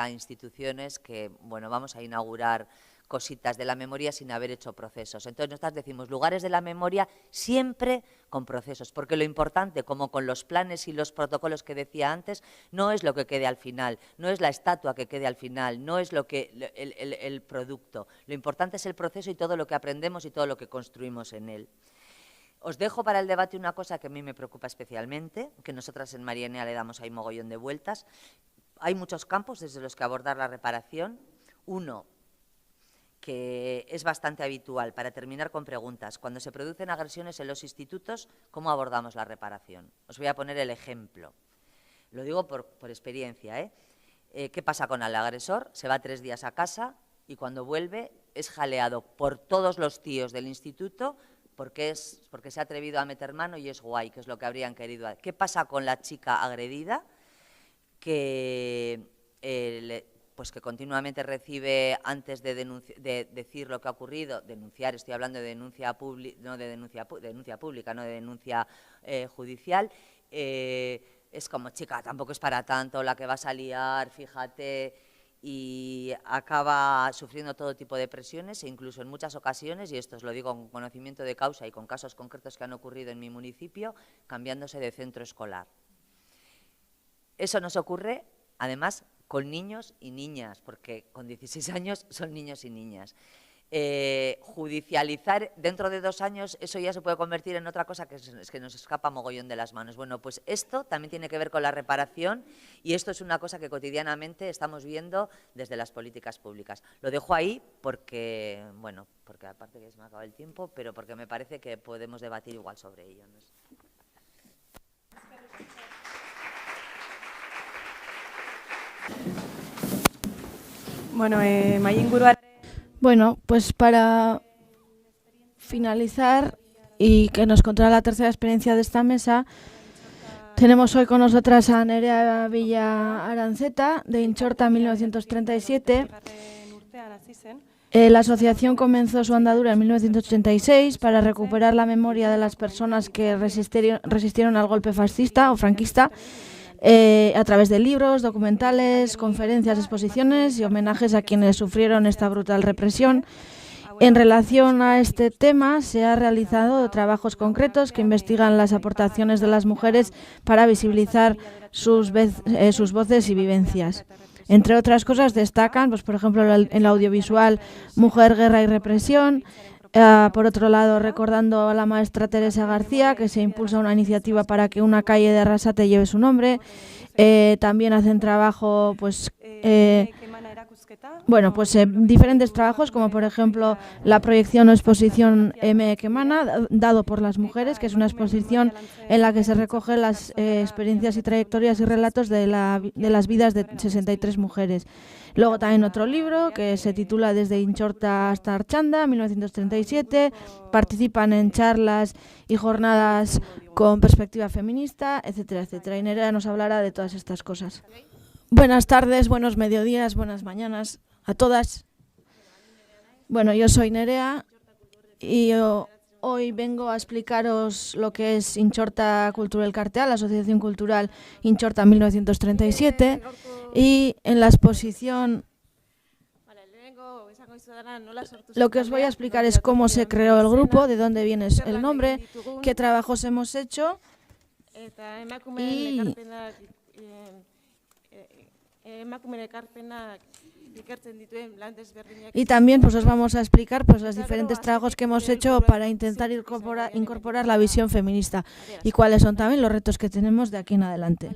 instituciones que, bueno, vamos a inaugurar cositas de la memoria sin haber hecho procesos. Entonces nosotras decimos lugares de la memoria siempre con procesos, porque lo importante, como con los planes y los protocolos que decía antes, no es lo que quede al final, no es la estatua que quede al final, no es el producto. Lo importante es el proceso y todo lo que aprendemos y todo lo que construimos en él. Os dejo para el debate una cosa que a mí me preocupa especialmente, que nosotras en María Enea le damos ahí mogollón de vueltas. Hay muchos campos desde los que abordar la reparación. Uno, que es bastante habitual, para terminar con preguntas. Cuando se producen agresiones en los institutos, ¿cómo abordamos la reparación? Os voy a poner el ejemplo. Lo digo por experiencia, ¿eh? ¿Qué pasa con el agresor? Se va 3 días a casa y cuando vuelve es jaleado por todos los tíos del instituto porque se ha atrevido a meter mano y es guay, que es lo que habrían querido. ¿Qué pasa con la chica agredida? Que que continuamente recibe, antes de decir lo que ha ocurrido, denunciar, estoy hablando de denuncia pública, no de denuncia judicial, es como, chica, tampoco es para tanto la que vas a liar, fíjate, y acaba sufriendo todo tipo de presiones e incluso en muchas ocasiones, y esto os lo digo con conocimiento de causa y con casos concretos que han ocurrido en mi municipio, cambiándose de centro escolar. Eso nos ocurre, además, con niños y niñas, porque con 16 años son niños y niñas. Judicializar dentro de 2 años, eso ya se puede convertir en otra cosa que nos escapa mogollón de las manos. Bueno, pues esto también tiene que ver con la reparación y esto es una cosa que cotidianamente estamos viendo desde las políticas públicas. Lo dejo ahí porque, bueno, porque aparte que se me acaba el tiempo, pero porque me parece que podemos debatir igual sobre ello, ¿no? Bueno, pues para finalizar y que nos contará la tercera experiencia de esta mesa, tenemos hoy con nosotras a Nerea Villa Aranceta, de Inchorta 1937. La asociación comenzó su andadura en 1986 para recuperar la memoria de las personas que resistieron al golpe fascista o franquista, a través de libros, documentales, conferencias, exposiciones y homenajes a quienes sufrieron esta brutal represión. En relación a este tema, se han realizado trabajos concretos que investigan las aportaciones de las mujeres para visibilizar sus voces y vivencias. Entre otras cosas destacan, pues, por ejemplo, en el audiovisual Mujer, Guerra y Represión. Por otro lado, recordando a la maestra Teresa García, que se impulsa una iniciativa para que una calle de Arrasate lleve su nombre. También hacen trabajo, pues, diferentes trabajos, como por ejemplo la proyección o exposición M. Quemana, dado por las mujeres, que es una exposición en la que se recogen las experiencias y trayectorias y relatos de las vidas de 63 mujeres. Luego también otro libro que se titula Desde Inchorta hasta Archanda, 1937. Participan en charlas y jornadas con perspectiva feminista, etcétera, etcétera. Y Nerea nos hablará de todas estas cosas. Buenas tardes, buenos mediodías, buenas mañanas a todas. Bueno, yo soy Nerea y hoy vengo a explicaros lo que es Inchorta Kultur Elkartea, la Asociación Cultural Inchorta 1937, y en la exposición lo que os voy a explicar es cómo se creó el grupo, de dónde viene el nombre, qué trabajos hemos hecho y también pues os vamos a explicar pues los diferentes trabajos que hemos hecho para intentar incorporar la visión feminista y cuáles son también los retos que tenemos de aquí en adelante.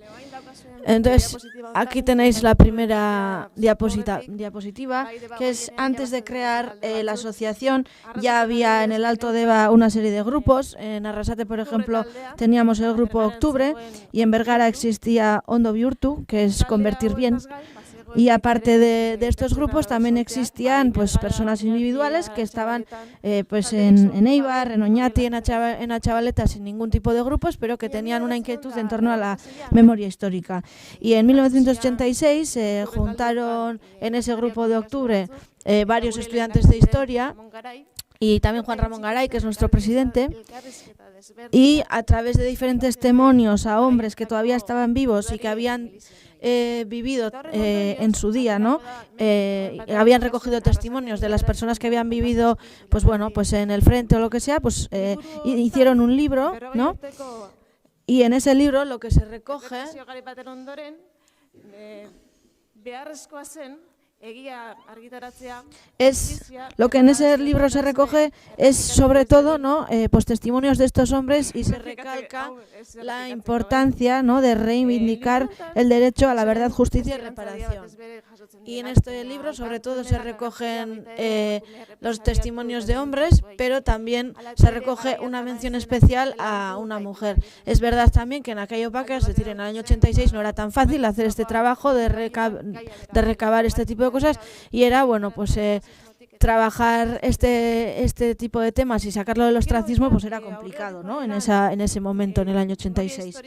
Entonces, aquí tenéis la primera diapositiva, que es antes de crear la asociación. Ya había en el Alto Deba una serie de grupos. En Arrasate, por ejemplo, teníamos el grupo Octubre, y en Vergara existía Ondo Bihurtu, que es convertir bien. Y aparte de estos grupos también existían pues personas individuales que estaban pues en Eibar, en Oñati, en Achavaleta, sin ningún tipo de grupos, pero que tenían una inquietud en torno a la memoria histórica. Y en 1986 se juntaron en ese grupo de Octubre varios estudiantes de historia y también Juan Ramón Garay, que es nuestro presidente, y a través de diferentes testimonios a hombres que todavía estaban vivos y que habían vivido en su día, ¿no? Habían recogido testimonios de las personas que habían vivido, pues bueno, pues en el frente o lo que sea, pues hicieron un libro, ¿no? Y en ese libro lo que se recoge es lo que en ese libro se recoge es sobre todo, ¿no? Pues testimonios de estos hombres, y se recalca la importancia, ¿no?, de reivindicar el derecho a la verdad, justicia y reparación. Y en este libro sobre todo se recogen los testimonios de hombres, pero también se recoge una mención especial a una mujer. Es verdad también que en aquella época, es decir, en el año 86, no era tan fácil hacer este trabajo de recabar este tipo de cosas, y era, bueno, pues trabajar este tipo de temas y sacarlo del ostracismo pues era complicado, ¿no? En ese momento, en el año 86.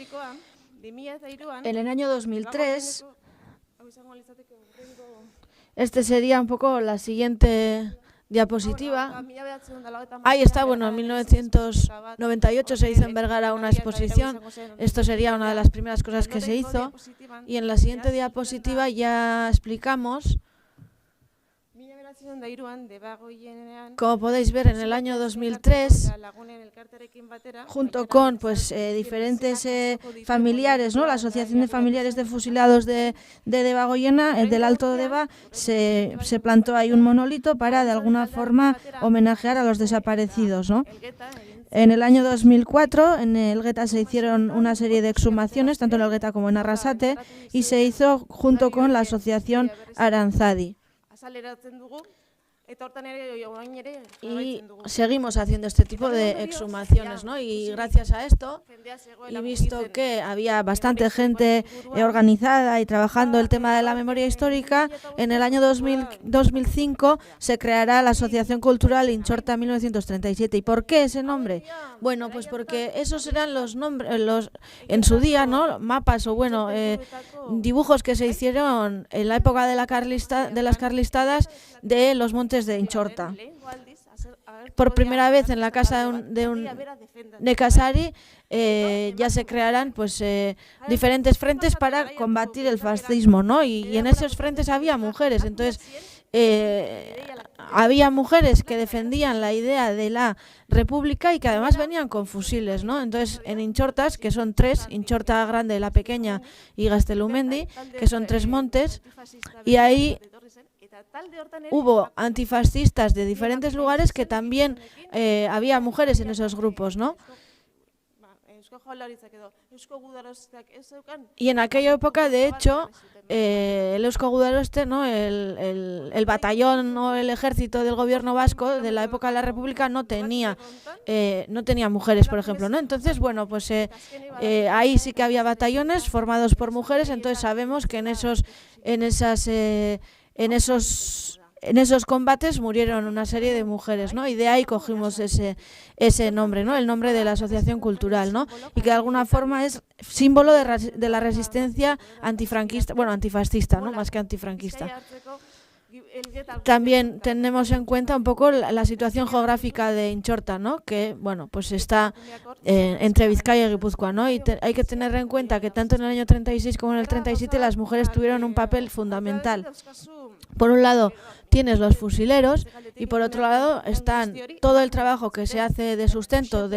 En el año 2003, este sería un poco la siguiente diapositiva. Ahí está, bueno, en 1998 se hizo en Vergara una exposición. Esto sería una de las primeras cosas que se hizo. Y en la siguiente diapositiva ya explicamos Como podéis ver, en el año 2003, junto con pues, diferentes familiares, ¿no? La Asociación de Familiares de Fusilados de Debagoiena, el del Alto Deba, se plantó ahí un monolito para, de alguna forma, homenajear a los desaparecidos, ¿no? En el año 2004, en el Gueta se hicieron una serie de exhumaciones, tanto en el Gueta como en Arrasate, y se hizo junto con la Asociación Aranzadi. Y seguimos haciendo este tipo de exhumaciones, ¿no? Y gracias a esto, y visto que había bastante gente organizada y trabajando el tema de la memoria histórica, en el año 2005 se creará la Asociación Cultural Intxorta 1937. ¿Y por qué ese nombre? Bueno, pues porque esos eran los nombres, en su día, ¿no? Mapas o, bueno, dibujos que se hicieron en la época de las carlistadas de los montes de Intxorta. Por primera vez en la casa de Casari ya se crearán pues diferentes frentes para combatir el fascismo, ¿no? Y en esos frentes había mujeres, entonces había mujeres que defendían la idea de la república y que además venían con fusiles, ¿no? Entonces en Intxortas, que son tres, Intxorta Grande, La Pequeña y Gaztelumendi, que son tres montes, y ahí hubo antifascistas de diferentes lugares que también había mujeres en esos grupos, ¿no? Y en aquella época, de hecho, el Eusko Gudaroste, ¿no? el batallón o el ejército del gobierno vasco de la época de la República no tenía mujeres, por ejemplo, ¿no? Entonces, bueno, pues ahí sí que había batallones formados por mujeres, entonces sabemos que en esos combates murieron una serie de mujeres, ¿no? Y de ahí cogimos ese nombre, ¿no? El nombre de la Asociación Cultural, ¿no? Y que de alguna forma es símbolo de la resistencia antifranquista, bueno, antifascista, ¿no? Más que antifranquista. También tenemos en cuenta un poco la situación geográfica de Intxorta, ¿no? Que, bueno, pues está entre Vizcaya y Guipúzcoa, ¿no? Y hay que tener en cuenta que tanto en el año 36 como en el 37 las mujeres tuvieron un papel fundamental. Por un lado tienes los fusileros y por otro lado están todo el trabajo que se hace de sustento,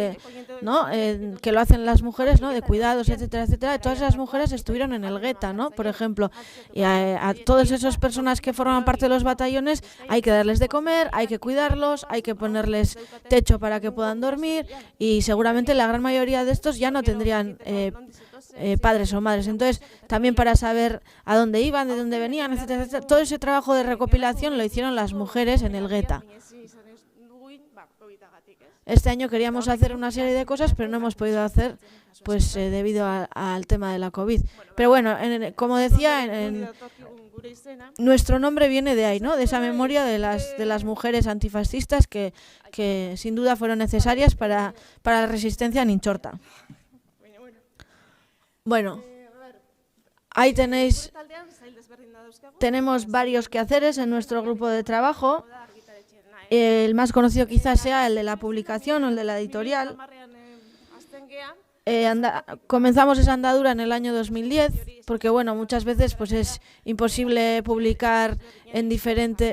¿no? Que lo hacen las mujeres, ¿no? De cuidados, etcétera, etcétera. Todas esas mujeres estuvieron en el Gueta, ¿no? Por ejemplo, y a todas esas personas que forman parte de los batallones hay que darles de comer, hay que cuidarlos, hay que ponerles techo para que puedan dormir y seguramente la gran mayoría de estos ya no tendrían padres o madres. Entonces, también para saber a dónde iban, de dónde venían, etcétera, etcétera. Todo ese trabajo de recopilación lo hicieron las mujeres en el Gueta. Este año queríamos hacer una serie de cosas, pero no hemos podido hacer pues debido al tema de la COVID. Pero bueno, como decía, nuestro nombre viene de ahí, ¿no? De esa memoria de las mujeres antifascistas que sin duda fueron necesarias para la resistencia en Intxorta. Bueno, ahí tenemos varios quehaceres en nuestro grupo de trabajo. El más conocido quizás sea el de la publicación o el de la editorial. Comenzamos esa andadura en el año 2010 porque, bueno, muchas veces pues es imposible publicar en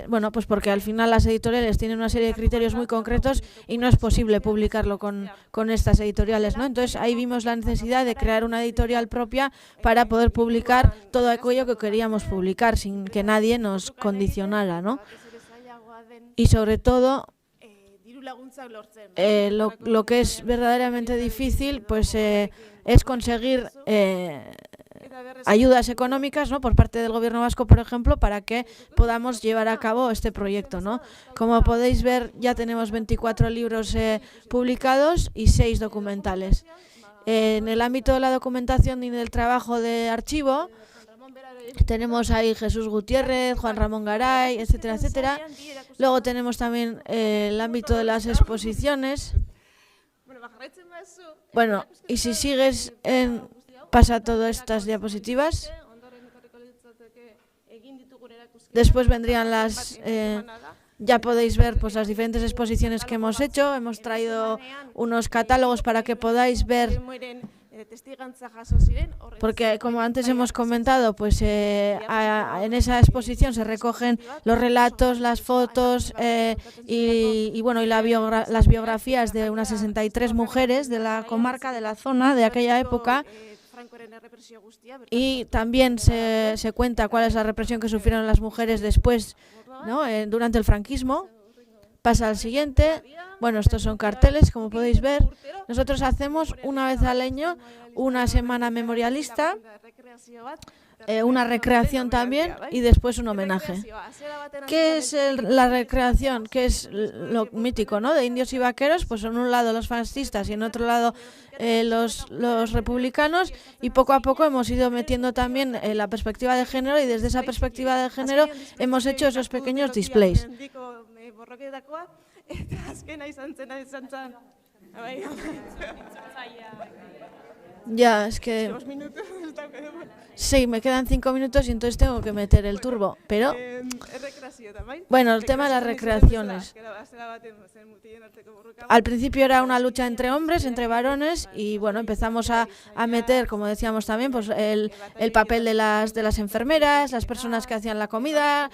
bueno, pues porque al final las editoriales tienen una serie de criterios muy concretos y no es posible publicarlo con estas editoriales, ¿no? Entonces ahí vimos la necesidad de crear una editorial propia para poder publicar todo aquello que queríamos publicar sin que nadie nos condicionara, ¿no? Y sobre todo lo que es verdaderamente difícil pues es conseguir ayudas económicas, ¿no? Por parte del gobierno vasco, por ejemplo, para que podamos llevar a cabo este proyecto, ¿no? Como podéis ver, ya tenemos 24 libros publicados y 6 documentales. En el ámbito de la documentación y del trabajo de archivo tenemos ahí Jesús Gutiérrez, Juan Ramón Garay, etcétera, etcétera. Luego tenemos también el ámbito de las exposiciones. Bueno, y si sigues pasa todas estas diapositivas. Después vendrían ya podéis ver pues las diferentes exposiciones que hemos hecho. Hemos traído unos catálogos para que podáis ver Porque, como antes hemos comentado, pues en esa exposición se recogen los relatos, las fotos y bueno, y las biografías de unas 63 mujeres de la comarca, de la zona, de aquella época. Y también se cuenta cuál es la represión que sufrieron las mujeres después, ¿no? Durante el franquismo. Pasa al siguiente. Bueno, estos son carteles, como podéis ver. Nosotros hacemos una vez al año una semana memorialista, una recreación también y después un homenaje. ¿Qué es la recreación? ¿Qué es lo mítico, ¿no? De indios y vaqueros? Pues en un lado los fascistas y en otro lado los republicanos, y poco a poco hemos ido metiendo también la perspectiva de género, y desde esa perspectiva de género hemos hecho esos pequeños displays. Ya, es que... Sí, me quedan 5 minutos y entonces tengo que meter el turbo, pero... Bueno, el tema de las recreaciones. Al principio era una lucha entre hombres, entre varones, y bueno, empezamos a meter, como decíamos también, pues el papel de las enfermeras, las personas que hacían la comida,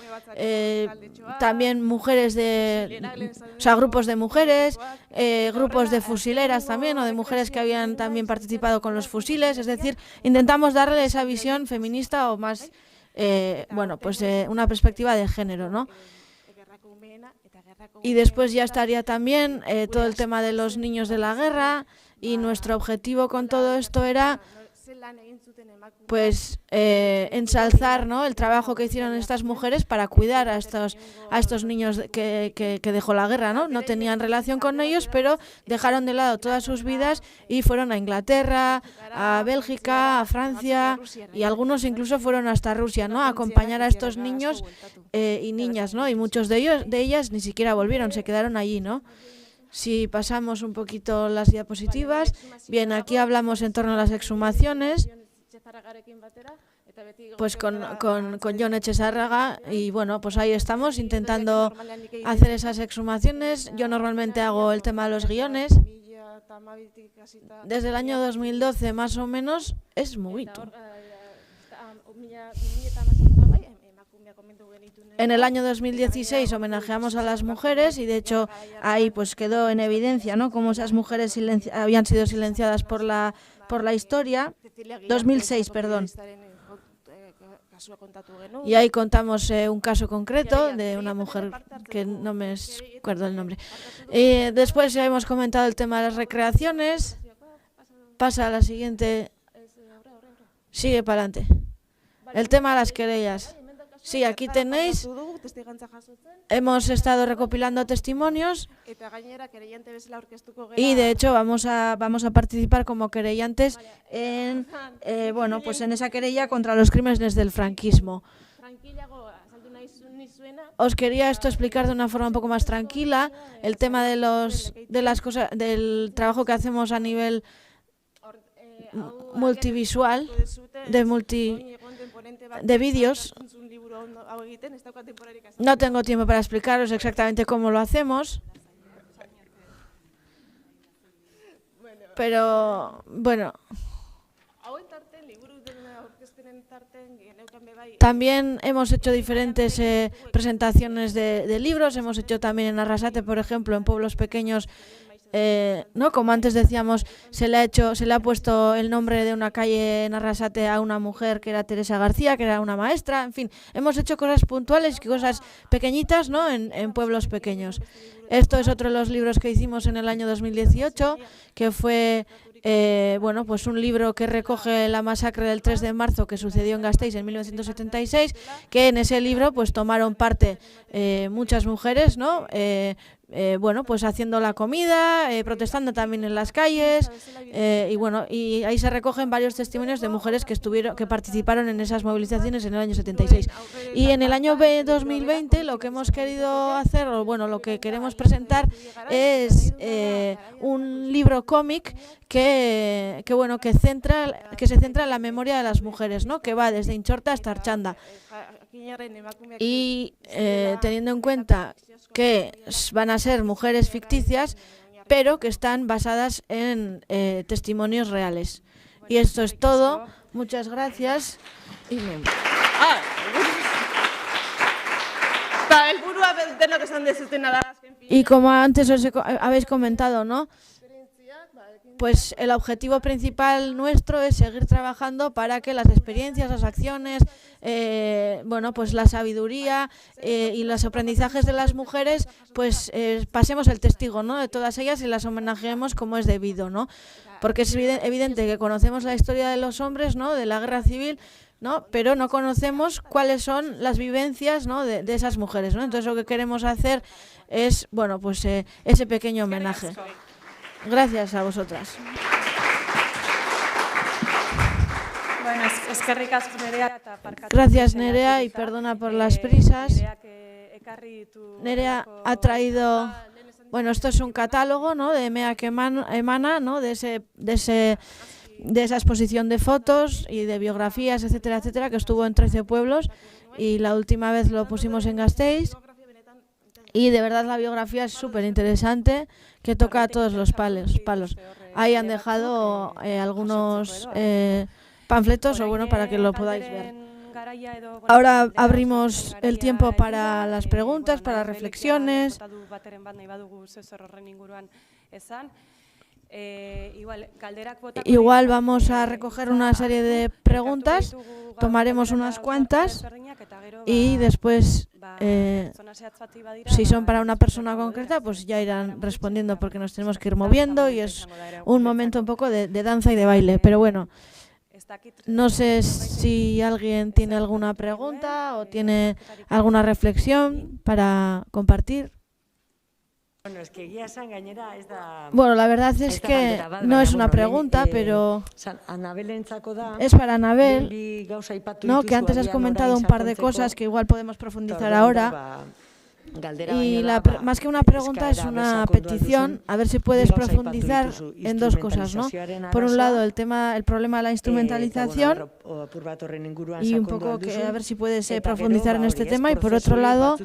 también mujeres o sea, grupos de mujeres, grupos de fusileras también, o de mujeres que habían también participado con los fusiles. Es decir, intentamos darle esa visión feminista o más, bueno, pues una perspectiva de género, ¿no? Y después ya estaría también todo el tema de los niños de la guerra, y nuestro objetivo con todo esto era pues ensalzar, ¿no?, el trabajo que hicieron estas mujeres para cuidar a estos niños que dejó la guerra, ¿no? No tenían relación con ellos, pero dejaron de lado todas sus vidas y fueron a Inglaterra, a Bélgica, a Francia, y algunos incluso fueron hasta Rusia, ¿no?, a acompañar a estos niños y niñas, ¿no? Y muchos de ellas ni siquiera volvieron, se quedaron allí, ¿no? Si pasamos un poquito las diapositivas, bien, aquí hablamos en torno a las exhumaciones, pues con Jon Etxezárraga, y bueno, pues ahí estamos intentando hacer esas exhumaciones. Yo normalmente hago el tema de los guiones. Desde el año 2012 más o menos es mucho. En el año 2016 homenajeamos a las mujeres, y de hecho ahí pues quedó en evidencia, ¿no?, cómo esas mujeres habían sido silenciadas por la historia. 2006, perdón. Y ahí contamos un caso concreto de una mujer que no me acuerdo el nombre. Después ya hemos comentado el tema de las recreaciones. Pasa a la siguiente. Sigue para adelante. El tema de las querellas. Sí, aquí tenéis, hemos estado recopilando testimonios y de hecho vamos a participar como querellantes en bueno, pues en esa querella contra los crímenes del franquismo. Os quería esto explicar de una forma un poco más tranquila, el tema de las cosas, del trabajo que hacemos a nivel multivisual, de vídeos. No tengo tiempo para explicaros exactamente cómo lo hacemos, pero bueno. También hemos hecho diferentes presentaciones de libros. Hemos hecho también en Arrasate, por ejemplo, en pueblos pequeños. ¿No? Como antes decíamos, se le ha puesto el nombre de una calle en Arrasate a una mujer que era Teresa García, que era una maestra. En fin, hemos hecho cosas puntuales y cosas pequeñitas, ¿no?, en pueblos pequeños. Esto es otro de los libros que hicimos en el año 2018, que fue bueno, pues un libro que recoge la masacre del 3 de marzo que sucedió en Gasteiz en 1976, que en ese libro pues tomaron parte muchas mujeres, ¿no? Bueno, pues haciendo la comida, protestando también en las calles, y bueno, y ahí se recogen varios testimonios de mujeres que participaron en esas movilizaciones en el año 76. Y en el año 2020 lo que hemos querido hacer, o bueno, lo que queremos presentar es un libro cómic que se centra en la memoria de las mujeres, ¿no?, que va desde Inchorta hasta Archanda. Y teniendo en cuenta que van a ser mujeres ficticias, pero que están basadas en testimonios reales. Y esto es todo. Muchas gracias. Y como antes os habéis comentado, ¿no? Pues el objetivo principal nuestro es seguir trabajando para que las experiencias, las acciones, bueno, pues la sabiduría y los aprendizajes de las mujeres, pues pasemos el testigo, ¿no?, de todas ellas y las homenajeemos como es debido, ¿no? Porque es evidente que conocemos la historia de los hombres, ¿no?, de la guerra civil, ¿no?, pero no conocemos cuáles son las vivencias, ¿no?, de esas mujeres, ¿no? Entonces lo que queremos hacer es, bueno, pues ese pequeño homenaje. Gracias a vosotras. Bueno, eskerrik asko Nerea. Gracias Nerea y perdona por las prisas. Nerea ha traído, bueno, esto es un catálogo, ¿no?, de EMEA que emana, ¿no?, de esa exposición de fotos y de biografías, etcétera, etcétera, que estuvo en 13 pueblos y la última vez lo pusimos en Gasteiz. Y de verdad la biografía es súper interesante, que toca a todos los palos. Ahí han dejado algunos panfletos, o bueno, para que lo podáis ver. Ahora abrimos el tiempo para las preguntas, para reflexiones. Igual vamos a recoger una serie de preguntas, tomaremos unas cuantas y después, si son para una persona concreta, pues ya irán respondiendo porque nos tenemos que ir moviendo y es un momento un poco de danza y de baile. Pero bueno, no sé si alguien tiene alguna pregunta o tiene alguna reflexión para compartir. Bueno, la verdad es que no es una pregunta, pero es para Anabel, ¿no?, que antes has comentado un par de cosas que igual podemos profundizar ahora. Y más que una pregunta es una petición, a ver si puedes profundizar en dos cosas, ¿no? Por un lado el problema de la instrumentalización y un poco a ver si puedes profundizar en este tema, y por otro lado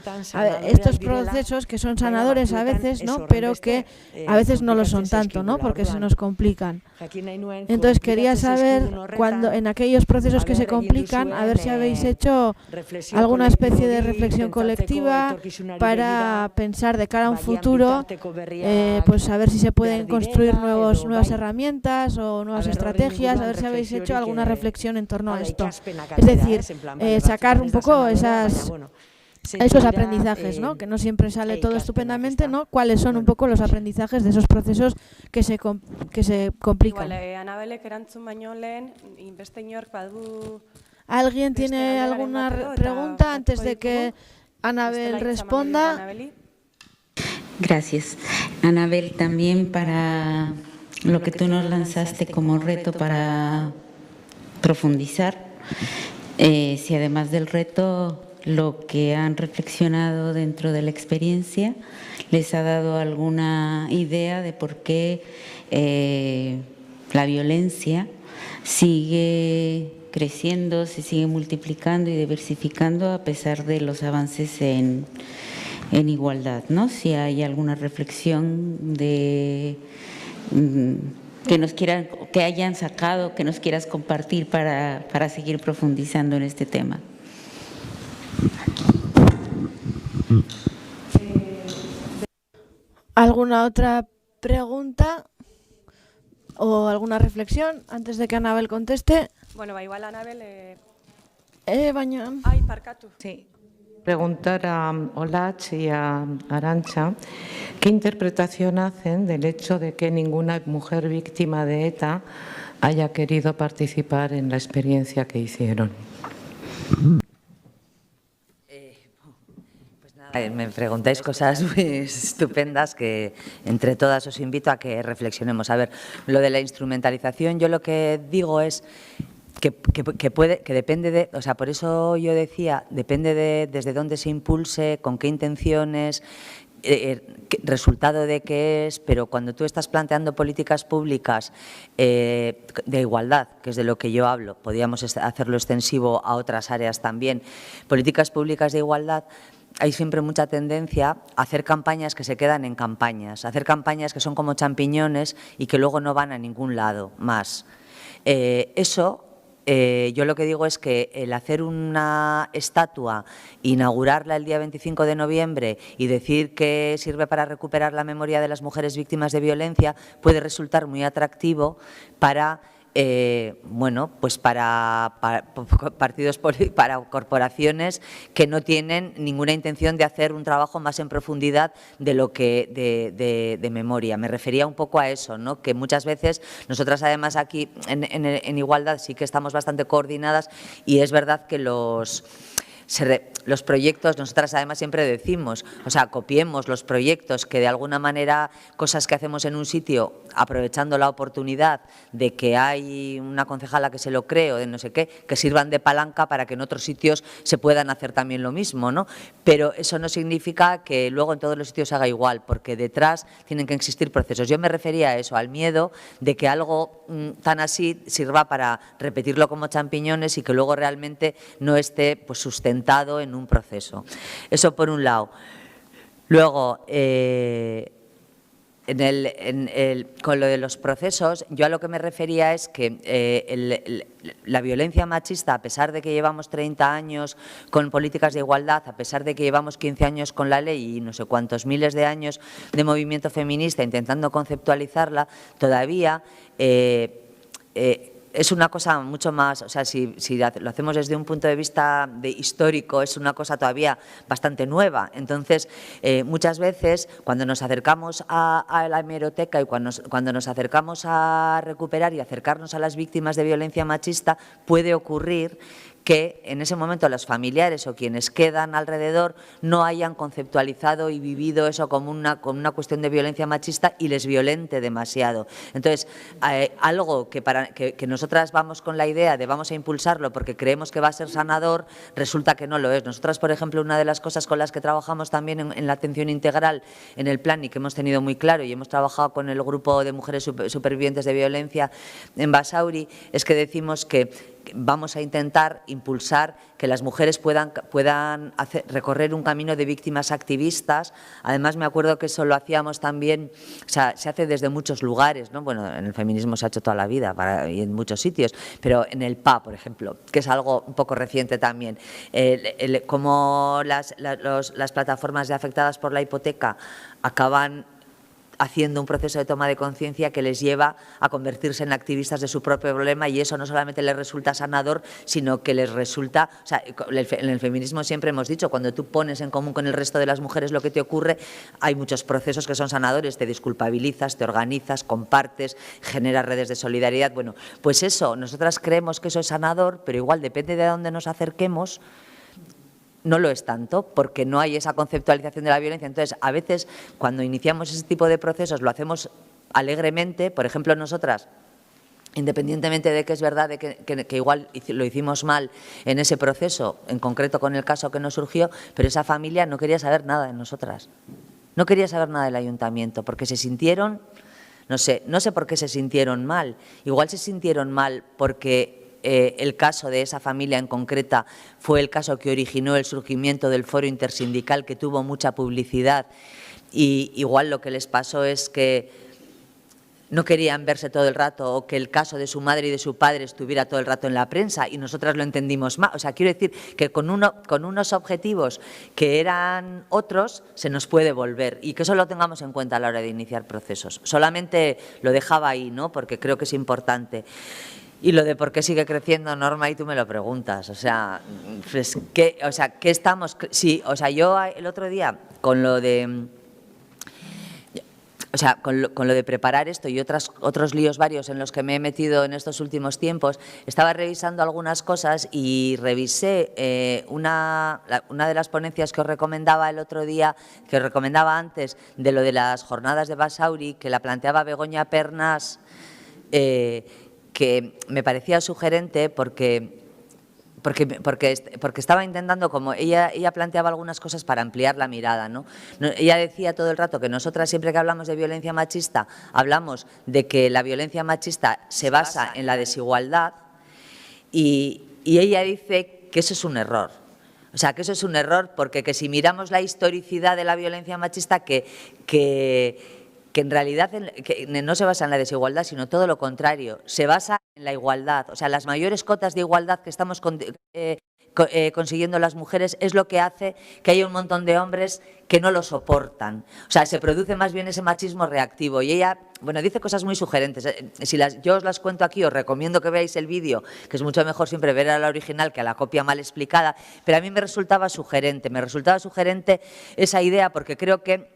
estos procesos que son sanadores a veces, ¿no?, pero que a veces no lo son tanto, ¿no?, porque se nos complican. Entonces quería saber, cuando en aquellos procesos que se complican, a ver si habéis hecho alguna especie de reflexión colectiva para pensar de cara a un futuro, pues a ver si se pueden construir nuevas herramientas o nuevas estrategias, a ver si habéis hecho alguna reflexión en torno a esto. Es decir, sacar un poco esos aprendizajes, ¿no?, que no siempre sale todo estupendamente, ¿no? ¿Cuáles son un poco los aprendizajes de esos procesos que se complican? ¿Alguien tiene alguna pregunta antes de que Anabel responda? Gracias. Anabel, también para lo que tú nos lanzaste como reto para profundizar, si además del reto lo que han reflexionado dentro de la experiencia les ha dado alguna idea de por qué la violencia sigue creciendo, se sigue multiplicando y diversificando a pesar de los avances en igualdad, ¿no? Si hay alguna reflexión que hayan sacado, que nos quieras compartir para seguir profundizando en este tema. ¿Alguna otra pregunta o alguna reflexión antes de que Anabel conteste? Bueno, igual Anabel... baina... Ai, parkatu. Sí. Preguntar a Olatz y a Arantxa qué interpretación hacen del hecho de que ninguna mujer víctima de ETA haya querido participar en la experiencia que hicieron. Me preguntáis cosas muy estupendas que entre todas os invito a que reflexionemos. A ver, lo de la instrumentalización, yo lo que digo es que depende de, o sea, por eso yo decía, depende de desde dónde se impulse, con qué intenciones, resultado de qué es, pero cuando tú estás planteando políticas públicas de igualdad, que es de lo que yo hablo, podríamos hacerlo extensivo a otras áreas también, políticas públicas de igualdad, hay siempre mucha tendencia a hacer campañas que se quedan en campañas, a hacer campañas que son como champiñones y que luego no van a ningún lado más. Eso, yo lo que digo es que el hacer una estatua, inaugurarla el día 25 de noviembre y decir que sirve para recuperar la memoria de las mujeres víctimas de violencia puede resultar muy atractivo para bueno, pues para partidos, para corporaciones que no tienen ninguna intención de hacer un trabajo más en profundidad de lo que de memoria. Me refería un poco a eso, ¿no? Que muchas veces nosotras además aquí en Igualdad sí que estamos bastante coordinadas y es verdad que los proyectos, nosotras además siempre decimos, o sea, copiemos los proyectos que de alguna manera, cosas que hacemos en un sitio, aprovechando la oportunidad de que hay una concejala que se lo cree o de no sé qué, que sirvan de palanca para que en otros sitios se puedan hacer también lo mismo, ¿no? Pero eso no significa que luego en todos los sitios se haga igual, porque detrás tienen que existir procesos. Yo me refería a eso, al miedo de que algo tan así sirva para repetirlo como champiñones y que luego realmente no esté pues sustentado en un proceso. Eso por un lado. Luego, con lo de los procesos, yo a lo que me refería es que la violencia machista, a pesar de que llevamos 30 años con políticas de igualdad, a pesar de que llevamos 15 años con la ley y no sé cuántos miles de años de movimiento feminista intentando conceptualizarla, todavía es una cosa mucho más, o sea, si lo hacemos desde un punto de vista histórico, es una cosa todavía bastante nueva. Entonces, muchas veces, cuando nos acercamos a la hemeroteca y cuando nos acercamos a recuperar y acercarnos a las víctimas de violencia machista, puede ocurrir que en ese momento los familiares o quienes quedan alrededor no hayan conceptualizado y vivido eso como una cuestión de violencia machista y les violente demasiado. Entonces, algo que nosotras vamos con la idea de vamos a impulsarlo porque creemos que va a ser sanador, resulta que no lo es. Nosotras, por ejemplo, una de las cosas con las que trabajamos también en la atención integral en el plan y que hemos tenido muy claro y hemos trabajado con el grupo de mujeres supervivientes de violencia en Basauri, es que decimos que vamos a intentar impulsar que las mujeres puedan recorrer un camino de víctimas activistas. Además, me acuerdo que eso lo hacíamos también, o sea, se hace desde muchos lugares, ¿no? Bueno, en el feminismo se ha hecho toda la vida y en muchos sitios, pero en el PA, por ejemplo, que es algo un poco reciente también, como las plataformas de afectadas por la hipoteca acaban haciendo un proceso de toma de conciencia que les lleva a convertirse en activistas de su propio problema y eso no solamente les resulta sanador, sino que les resulta, o sea, en el feminismo siempre hemos dicho, cuando tú pones en común con el resto de las mujeres lo que te ocurre, hay muchos procesos que son sanadores, te desculpabilizas, te organizas, compartes, generas redes de solidaridad. Bueno, pues eso, nosotras creemos que eso es sanador, pero igual depende de dónde nos acerquemos, no lo es tanto, porque no hay esa conceptualización de la violencia. Entonces, a veces, cuando iniciamos ese tipo de procesos, lo hacemos alegremente. Por ejemplo, nosotras, independientemente de que es verdad de que igual lo hicimos mal en ese proceso, en concreto con el caso que nos surgió, pero esa familia no quería saber nada de nosotras. No quería saber nada del ayuntamiento, porque se sintieron, no sé por qué se sintieron mal. Igual se sintieron mal porque el caso de esa familia en concreta fue el caso que originó el surgimiento del foro intersindical que tuvo mucha publicidad y igual lo que les pasó es que no querían verse todo el rato o que el caso de su madre y de su padre estuviera todo el rato en la prensa y nosotras lo entendimos mal. O sea, quiero decir que con unos objetivos que eran otros se nos puede volver y que eso lo tengamos en cuenta a la hora de iniciar procesos. Solamente lo dejaba ahí, ¿no? Porque creo que es importante. Y lo de por qué sigue creciendo, Norma, y tú me lo preguntas. O sea, ¿qué estamos? Sí, o sea, yo el otro día con lo de, o sea, con lo de preparar esto y otros líos varios en los que me he metido en estos últimos tiempos, estaba revisando algunas cosas y revisé una de las ponencias que os recomendaba el otro día, que os recomendaba antes, de lo de las jornadas de Basauri, que la planteaba Begoña Pernas, que me parecía sugerente porque estaba intentando, como ella planteaba algunas cosas para ampliar la mirada, ¿no? Ella decía todo el rato que nosotras siempre que hablamos de violencia machista hablamos de que la violencia machista se basa en la desigualdad y ella dice que eso es un error. O sea, que eso es un error porque que si miramos la historicidad de la violencia machista que en realidad no se basa en la desigualdad, sino todo lo contrario, se basa en la igualdad. O sea, las mayores cotas de igualdad que estamos consiguiendo las mujeres es lo que hace que haya un montón de hombres que no lo soportan. O sea, se produce más bien ese machismo reactivo. Y ella, bueno, dice cosas muy sugerentes. Yo os las cuento aquí, os recomiendo que veáis el vídeo, que es mucho mejor siempre ver a la original que a la copia mal explicada, pero a mí me resultaba sugerente esa idea porque creo que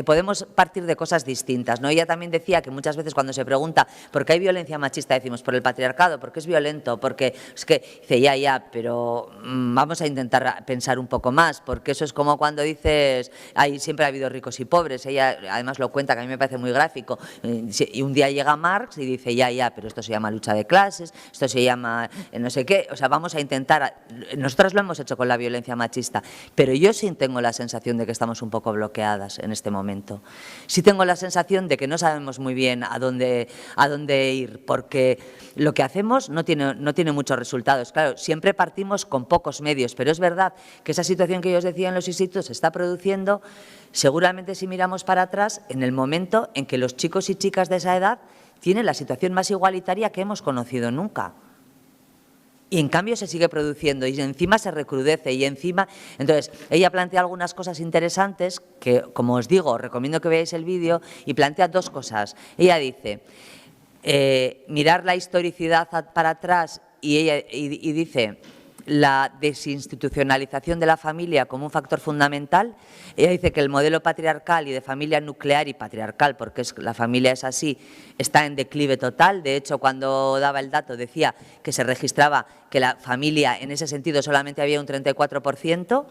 podemos partir de cosas distintas, ¿no? Ella también decía que muchas veces cuando se pregunta por qué hay violencia machista decimos por el patriarcado, porque es violento, porque es que dice ya, pero vamos a intentar pensar un poco más, porque eso es como cuando dices, siempre ha habido ricos y pobres. Ella además lo cuenta, que a mí me parece muy gráfico, y un día llega Marx y dice pero esto se llama lucha de clases, esto se llama no sé qué. O sea, vamos a intentar, nosotras lo hemos hecho con la violencia machista, pero yo sí tengo la sensación de que estamos un poco bloqueadas en este momento. Sí tengo la sensación de que no sabemos muy bien a dónde ir, porque lo que hacemos no tiene muchos resultados. Claro, siempre partimos con pocos medios, pero es verdad que esa situación que yo os decía en los institutos se está produciendo, seguramente si miramos para atrás, en el momento en que los chicos y chicas de esa edad tienen la situación más igualitaria que hemos conocido nunca. Y en cambio se sigue produciendo y encima se recrudece y encima… Entonces, ella plantea algunas cosas interesantes que, como os digo, os recomiendo que veáis el vídeo, y plantea dos cosas. Ella dice, mirar la historicidad para atrás, y dice la desinstitucionalización de la familia como un factor fundamental. Ella dice que el modelo patriarcal y de familia nuclear y patriarcal, porque la familia es así, está en declive total. De hecho, cuando daba el dato decía que se registraba que la familia en ese sentido solamente había un 34%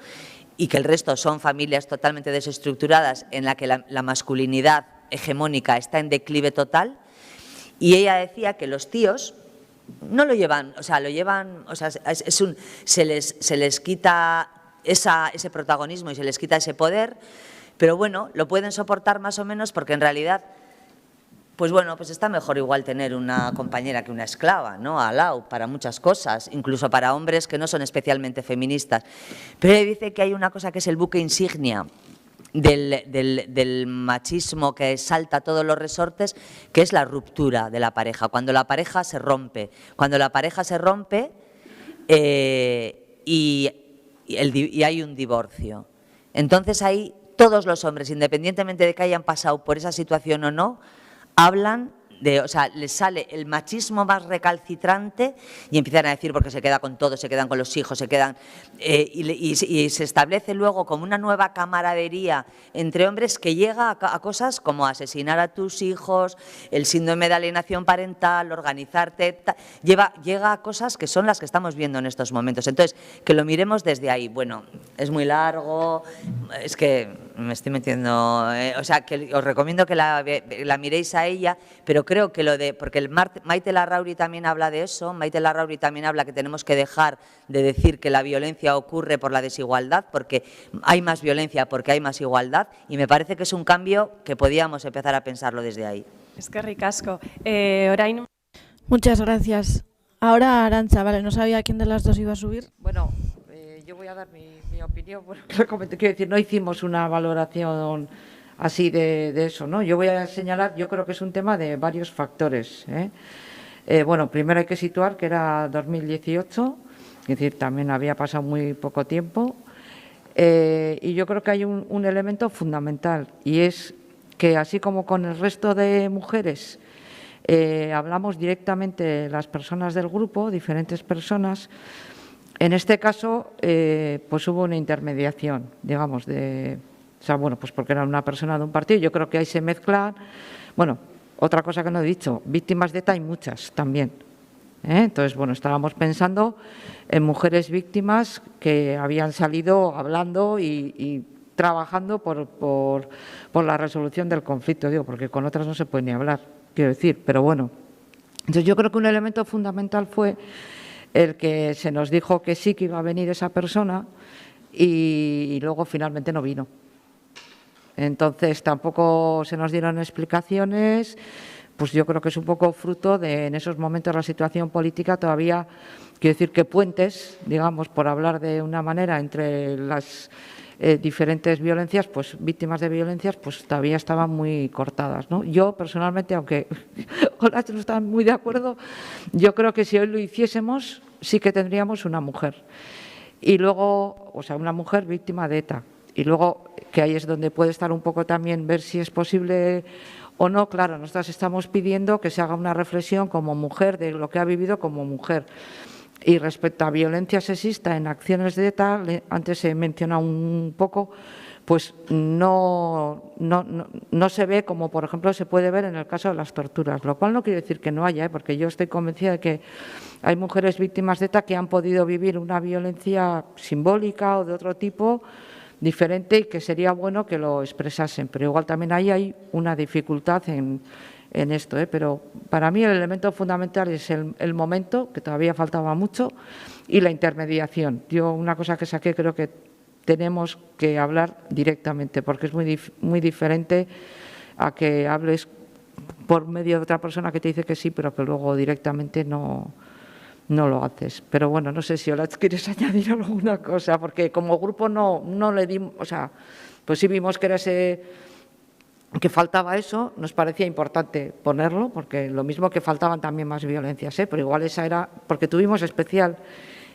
y que el resto son familias totalmente desestructuradas en la que la masculinidad hegemónica está en declive total. Y ella decía que los tíos no lo llevan, se les quita ese protagonismo y se les quita ese poder, pero bueno, lo pueden soportar más o menos porque en realidad, pues bueno, pues está mejor igual tener una compañera que una esclava, ¿no? Al lado, para muchas cosas, incluso para hombres que no son especialmente feministas. Pero ella dice que hay una cosa que es el buque insignia del machismo que salta todos los resortes, que es la ruptura de la pareja, cuando la pareja se rompe. Cuando la pareja se rompe y hay un divorcio. Entonces ahí todos los hombres, independientemente de que hayan pasado por esa situación o no, hablan les sale el machismo más recalcitrante y empiezan a decir porque se queda con todo, se quedan con los hijos, se quedan… y se establece luego como una nueva camaradería entre hombres que llega a cosas como asesinar a tus hijos, el síndrome de alienación parental, organizarte… Llega a cosas que son las que estamos viendo en estos momentos. Entonces, que lo miremos desde ahí. Bueno, es muy largo, es que me estoy metiendo… que os recomiendo que la miréis a ella, pero creo que porque Maite Larrauri también habla de eso, Maite Larrauri también habla que tenemos que dejar de decir que la violencia ocurre por la desigualdad, porque hay más violencia, porque hay más igualdad, y me parece que es un cambio que podíamos empezar a pensarlo desde ahí. Eskerrik asko. Muchas gracias. Ahora Arantxa, vale, no sabía quién de las dos iba a subir. Bueno, yo voy a dar mi opinión. Bueno, quiero decir, no hicimos una valoración así de eso, ¿no? Yo voy a señalar, yo creo que es un tema de varios factores, bueno, primero hay que situar que era 2018, es decir, también había pasado muy poco tiempo, y yo creo que hay un elemento fundamental, y es que así como con el resto de mujeres hablamos directamente las personas del grupo, diferentes personas, en este caso pues hubo una intermediación, digamos, bueno, pues porque era una persona de un partido. Yo creo que ahí se mezclan. Bueno, otra cosa que no he dicho, víctimas de ETA hay muchas también. Entonces, bueno, estábamos pensando en mujeres víctimas que habían salido hablando y trabajando por la resolución del conflicto, digo, porque con otras no se puede ni hablar, quiero decir, pero bueno. Entonces, yo creo que un elemento fundamental fue el que se nos dijo que sí que iba a venir esa persona y luego finalmente no vino. Entonces, tampoco se nos dieron explicaciones, pues yo creo que es un poco fruto de, en esos momentos, la situación política todavía, quiero decir que puentes, digamos, por hablar de una manera, entre diferentes violencias, pues víctimas de violencias, pues todavía estaban muy cortadas, ¿no? Yo personalmente, aunque Olatz no está muy de acuerdo, yo creo que si hoy lo hiciésemos sí que tendríamos una mujer. Y luego, o sea, una mujer víctima de ETA. Y luego, que ahí es donde puede estar un poco también ver si es posible o no. Claro, nosotras estamos pidiendo que se haga una reflexión como mujer de lo que ha vivido como mujer. Y respecto a violencia sexista en acciones de ETA, antes se menciona un poco, pues no se ve como, por ejemplo, se puede ver en el caso de las torturas, lo cual no quiere decir que no haya, porque yo estoy convencida de que hay mujeres víctimas de ETA que han podido vivir una violencia simbólica o de otro tipo diferente y que sería bueno que lo expresasen, pero igual también ahí hay una dificultad en esto, pero para mí el elemento fundamental es el momento, que todavía faltaba mucho, y la intermediación. Yo una cosa que saqué, creo que tenemos que hablar directamente, porque es muy diferente a que hables por medio de otra persona que te dice que sí, pero que luego directamente no lo haces. Pero bueno, no sé si Olatz quieres añadir alguna cosa, porque como grupo no le dimos, o sea, pues sí vimos que era que faltaba eso, nos parecía importante ponerlo, porque lo mismo que faltaban también más violencias, pero igual esa era, porque tuvimos especial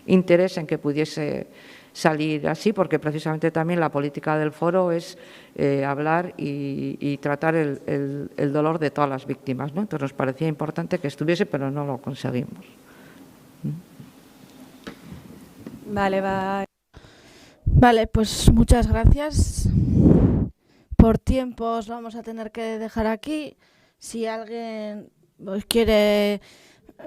interés en que pudiese salir así, porque precisamente también la política del foro es hablar y tratar el dolor de todas las víctimas, ¿no? Entonces nos parecía importante que estuviese, pero no lo conseguimos. Vale, pues muchas gracias. Por tiempos vamos a tener que dejar aquí. Si alguien quiere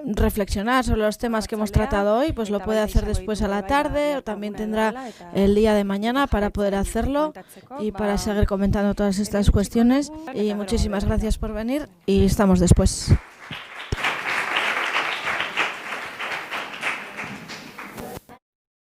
reflexionar sobre los temas que hemos tratado hoy, pues lo puede hacer después a la tarde o también tendrá el día de mañana para poder hacerlo y para seguir comentando todas estas cuestiones. Y muchísimas gracias por venir y estamos después.